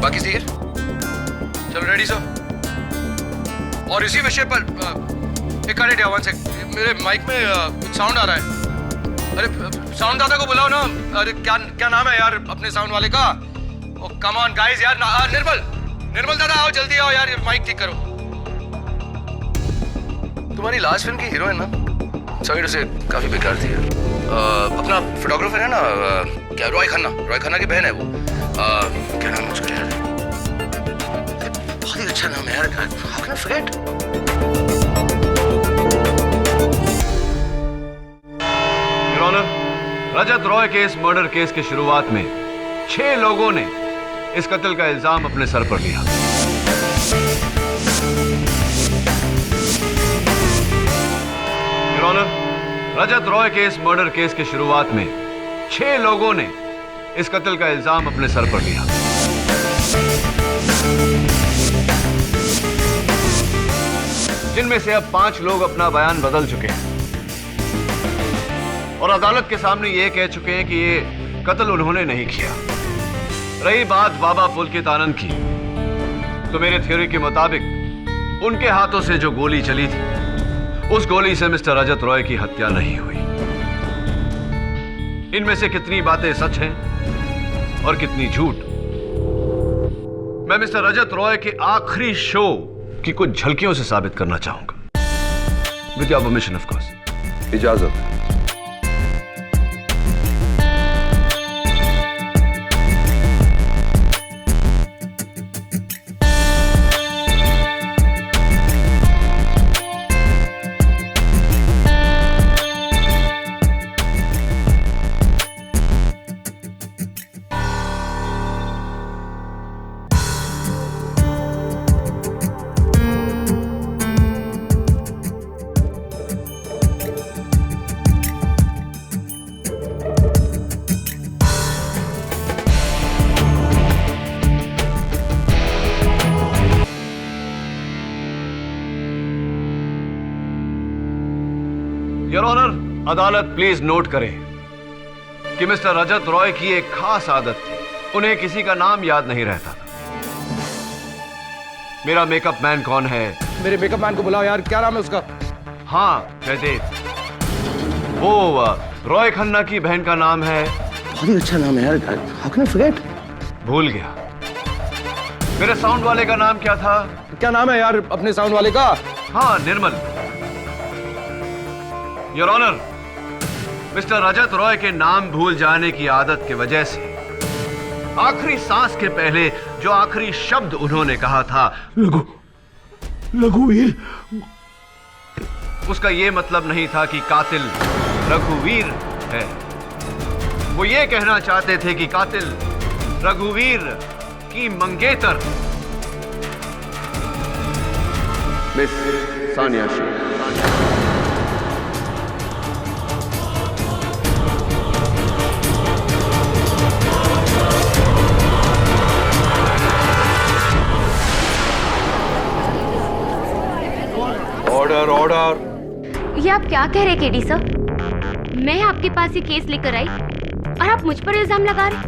बाकी सीर चलो, रेडी सर। और इसी विषय पर एक मिनट, वन सेक, मेरे माइक में कुछ साउंड आ रहा है। अरे साउंड दादा को बुलाओ ना। अरे क्या नाम है यार अपने साउंड वाले का? ओ कम ऑन गाइस यार। निर्मल दादा आओ, जल्दी आओ यार, माइक ठीक करो। तुम्हारी लास्ट फिल्म की हीरोइन ना सॉरी से काफी बेकार थी यार। अपना फोटोग्राफर है ना, क्या रॉय खन्ना की बहन है वो। क्या नाम है उसका यार? बहुत ही अच्छा नाम है यार। How can I forget? Your honour, Rajat Roy के इस मर्डर केस की शुरुआत में 6 लोगों ने इस कत्ल का इल्जाम अपने सर पर लिया। योर ऑनर, रजत रॉय के इस मर्डर केस की शुरुआत में 6 लोगों ने इस कत्ल का इल्जाम अपने सर पर लिया। जिनमें से अब 5 लोग अपना बयान बदल चुके हैं और अदालत के सामने ये कह चुके हैं कि ये कत्ल उन्होंने नहीं किया। रही बात बाबा पुलकित आनंद की, तो मेरे थ्योरी के मुताबिक उनके हाथों से जो गोली चली थी, उस गोली से मिस्टर रजत रॉय की हत्या नहीं हुई। इनमें से कितनी बातें सच हैं और कितनी झूठ, मैं मिस्टर रजत रॉय के आखिरी शो की कुछ झलकियों से साबित करना चाहूंगा। With your permission of course. इजाजत। योर ऑनर, अदालत प्लीज नोट करें कि मिस्टर रजत रॉय की एक खास आदत थी, उन्हें किसी का नाम याद नहीं रहता था। मेरा मेकअप मैन कौन है? मेरे मेकअप मैन को बुलाओ यार, क्या नाम है उसका? हाँ जयदेव, वो रॉय खन्ना की बहन का नाम है। बहुत ही अच्छा नाम है यार, हाउ कैन आई फॉरगेट? भूल गया। मेरे साउंड वाले का नाम क्या था? क्या नाम है यार अपने साउंड वाले का? हाँ, निर्मल। Your honour, mister Rajat Roy के नाम भूल जाने की आदत की वजह से आखिरी सांस के पहले जो आखिरी शब्द उन्होंने कहा था, रघुवीर, उसका यह मतलब नहीं था कि कातिल रघुवीर है। वो ये कहना चाहते थे कि कातिल रघुवीर की मंगेतर miss Sania Shaikh. Order order. ये आप क्या कह रहे केडी सर? मैं आपके पास ये केस लेकर आई और आप मुझ पर इल्जाम लगा रहे?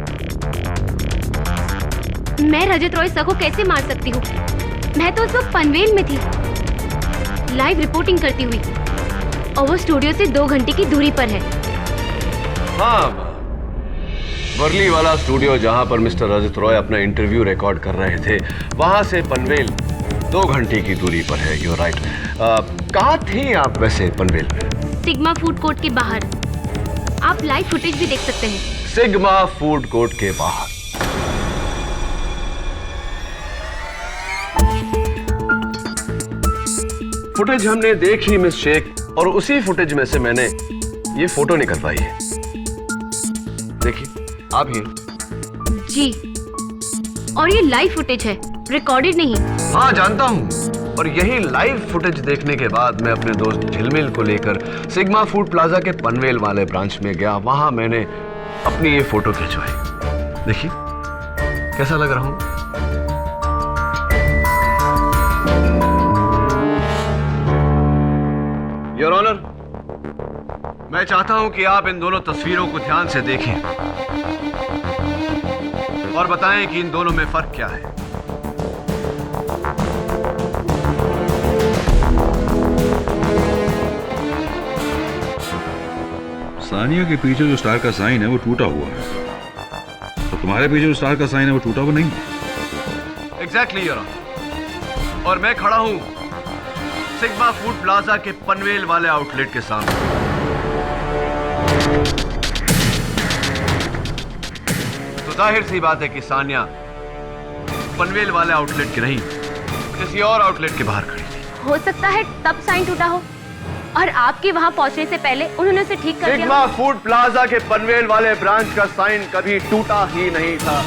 मैं रजत रॉय सर को कैसे मार सकती हूँ? मैं तो उस वक्त पनवेल में थी, लाइव रिपोर्टिंग करती हुई, और वो स्टूडियो से 2 घंटे की दूरी पर है। हाँ, वर्ली वाला स्टूडियो जहां पर मिस्टर रजत रॉय अपना इंटरव्यू रिकॉर्ड कर रहे थे, वहां से पनवेल 2 घंटे की दूरी पर है। You right. कहाँ थी आप वैसे पनवेल में? सिग्मा फूड कोर्ट के बाहर। आप लाइव फुटेज भी देख सकते हैं। सिग्मा फूड कोर्ट के बाहर। फुटेज हमने देखी मिस शेख, और उसी फुटेज में से मैंने ये फोटो निकलवाई है। देखिए आप ही। जी, और ये लाइव फुटेज है, रिकॉर्डेड नहीं। हाँ जानता हूँ, और यही लाइव फुटेज देखने के बाद मैं अपने दोस्त झिलमिल को लेकर सिग्मा फूड प्लाजा के पनवेल वाले ब्रांच में गया। वहां मैंने अपनी ये फोटो खिंचवाई। देखिए कैसा लग रहा हूं। योर ऑनर, मैं चाहता हूं कि आप इन दोनों तस्वीरों को ध्यान से देखें और बताएं कि इन दोनों में फर्क क्या है। सानिया के पीछे जो स्टार का साइन है वो टूटा हुआ है, तो तुम्हारे पीछे जो स्टार का साइन है वो टूटा हुआ नहीं है। एग्जैक्टली योर ऑनर, और मैं खड़ा हूं सिग्मा फूड प्लाजा के पनवेल वाले आउटलेट के सामने। तो जाहिर सी बात है कि सानिया पनवेल वाले आउटलेट की नहीं, किसी और आउटलेट के बाहर खड़ी थी। हो सकता है तब साइन टूटा हो, और आपके वहां पहुंचने से पहले उन्होंने उसे ठीक कर दिया। सिग्मा फूड प्लाजा के पनवेल वाले ब्रांच का साइन कभी टूटा ही नहीं था।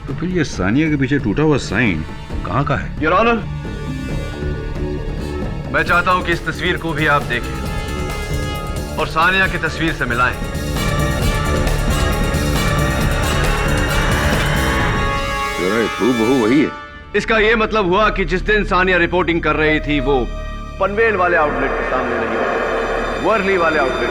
तो फिर ये सानिया के पीछे टूटा हुआ साइन कहाँ का है? योर ऑनर, मैं चाहता हूं कि इस तस्वीर को भी आप देखें और सानिया की तस्वीर से मिलाएं। हूबहू वही है। इसका यह मतलब हुआ कि जिस दिन सानिया रिपोर्टिंग कर रही थी वो पनवेल वाले आउटलेट के सामने नहीं, वर्ली वाले आउटलेट,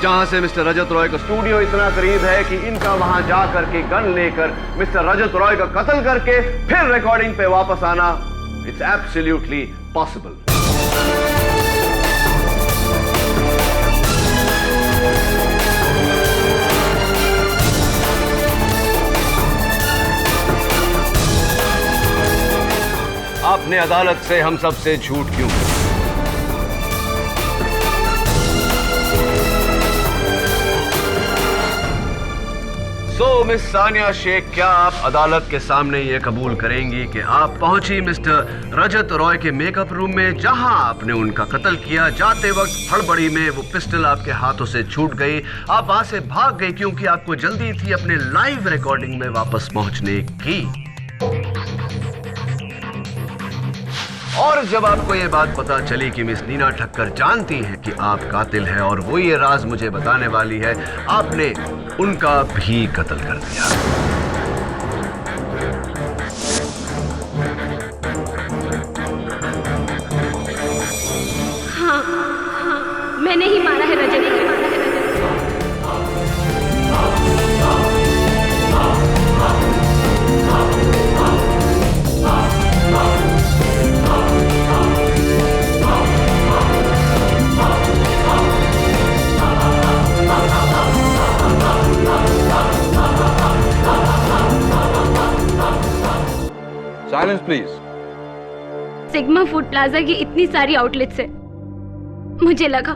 जहां से मिस्टर रजत रॉय का स्टूडियो इतना करीब है कि इनका वहां जाकर के गन लेकर मिस्टर रजत रॉय का कत्ल करके फिर रिकॉर्डिंग पे वापस आना, इट्स एब्सोल्युटली पॉसिबल। आपने अदालत से हम सब से झूठ क्यों? मिस सानिया शेख, क्या आप अदालत के सामने ये कबूल करेंगी कि आप पहुंची मिस्टर रजत रॉय के मेकअप रूम में, जहां आपने उनका कत्ल किया? जाते वक्त हड़बड़ी में वो पिस्टल आपके हाथों से छूट गई, आप वहां से भाग गई क्योंकि आपको जल्दी थी अपने लाइव रिकॉर्डिंग में वापस पहुंचने की। और जब आपको ये बात पता चली कि मिस नीना ठक्कर जानती हैं कि आप कातिल हैं और वो ये राज मुझे बताने वाली है, आपने उनका भी कत्ल कर दिया। हाँ, मैंने ही मारा है Rajat. Silence please. Sigma Food Plaza की इतनी सारी आउटलेट्स है, मुझे लगा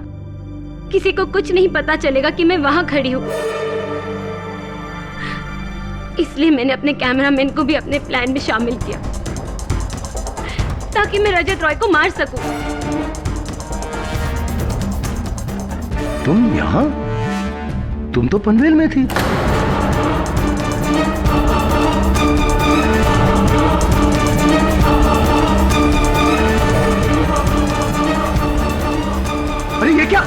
किसी को कुछ नहीं पता चलेगा कि मैं वहां खड़ी हूं, इसलिए मैंने अपने कैमरामैन को भी अपने प्लान में शामिल किया ताकि मैं रजत रॉय को मार सकूं। तुम यहाँ? तुम तो पनवेल में थी। अरे ये क्या?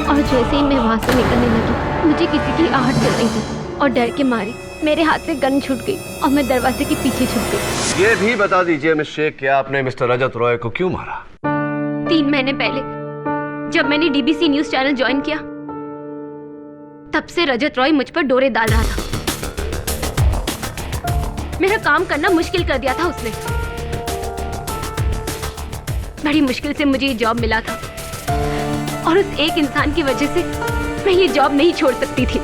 और जैसे ही मैं वहां से निकलने लगी, मुझे किसी की आहट चल रही थी और डर के मारे मेरे हाथ से गन छूट गई और मैं दरवाजे के पीछे छुप गई। ये भी बता दीजिए मिस शेख, क्या आपने मिस्टर रजत रॉय को क्यों मारा? 3 महीने पहले जब मैंने डीबीसी न्यूज चैनल ज्वाइन किया, तब से रजत रॉय मुझ पर डोरे डाल रहा था। मेरा काम करना मुश्किल कर दिया था उसने। बड़ी मुश्किल से मुझे ये जॉब मिला था और उस एक इंसान की वजह से मैं ये जॉब नहीं छोड़ सकती थी।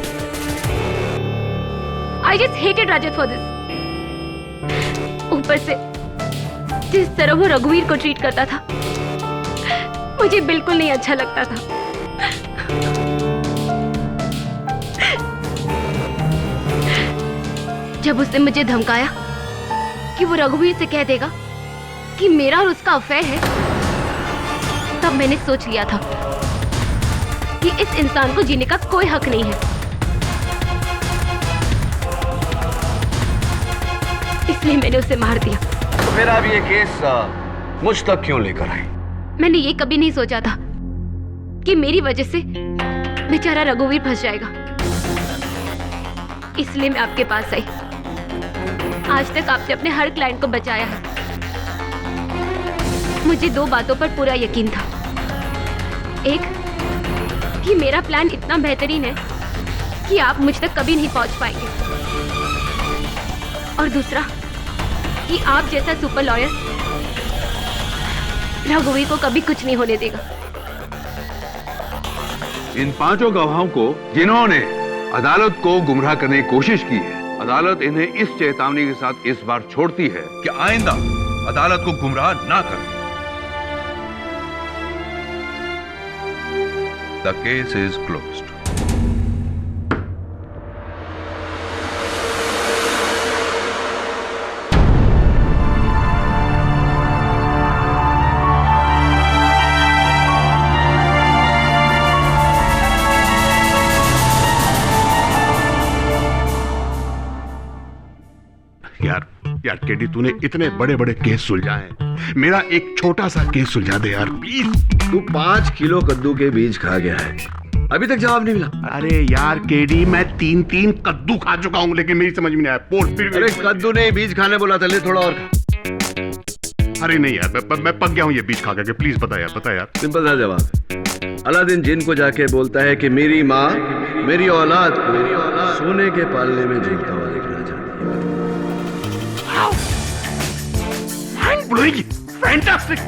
I just hated Rajat for this. ऊपर से जिस तरह वो रघुवीर को ट्रीट करता था, मुझे बिल्कुल नहीं अच्छा लगता था। जब उसने मुझे धमकाया कि वो रघुवीर से कह देगा कि मेरा और उसका अफेयर है, तब मैंने सोच लिया था कि इस इंसान को जीने का कोई हक नहीं है। इसलिए मैंने उसे मार दिया। तो फिर आप ये केस मुझ तक क्यों लेकर आई? मैंने ये कभी नहीं सोचा था कि मेरी वजह से बेचारा रघुवीर फंस जाएगा। इसलिए मैं आपके पास आई। आज तक आपने अपने हर क्लाइंट को बचाया है। मुझे 2 बातों पर पूरा यकीन था। एक, कि मेरा प्लान इतना बेहतरीन है कि आप मुझ तक कभी नहीं पहुंच पाएंगे, और दूसरा कि आप जैसा सुपर लॉयर रघुवीर को कभी कुछ नहीं होने देगा। इन 5 गवाहों को जिन्होंने अदालत को गुमराह करने की कोशिश की है, अदालत इन्हें इस चेतावनी के साथ इस बार छोड़ती है कि आइंदा अदालत को गुमराह ना करें। The case is closed. यार केडी, तूने इतने बड़े बड़े केस सुलझाए हैं, मेरा एक छोटा सा केस सुलझा दे यार प्लीज। तू 5 किलो कद्दू के बीज खा गया है, अभी तक जवाब नहीं मिला। अरे यार केडी, मैं 3 कद्दू खा चुका हूँ, लेकिन मेरी समझ में नहीं आया। अरे कद्दू नहीं, बीज खाने बोला था, ले थोड़ा और। अरे नहीं यार, मैं पक गया हूँ ये बीज खा के। प्लीज बता यार। सिंपल सा जवाब। अलादीन जिन को जाके बोलता है कि मेरी माँ मेरी औलाद को सोने के पालने में झूलता हुआ देखना चाहती है। फैंटास्टिक।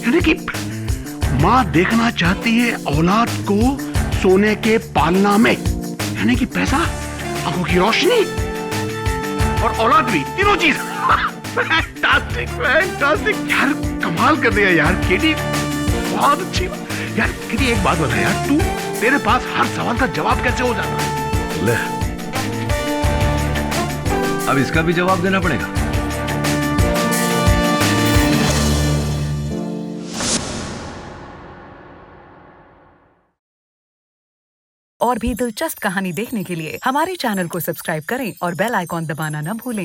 यानी कि माँ देखना चाहती है औलाद को सोने के पालना में, यानी कि पैसा, आंखों की रोशनी और औलाद भी, तीनों चीज। फैंटास्टिक यार, कमाल कर दिया यार केडी, बहुत अच्छी यार। केडी एक बात बता यार, तेरे पास हर सवाल का जवाब कैसे हो जाता है? ले, अब इसका भी जवाब देना पड़ेगा। और भी दिलचस्प कहानी देखने के लिए हमारे चैनल को सब्सक्राइब करें और बेल आइकॉन दबाना न भूलें।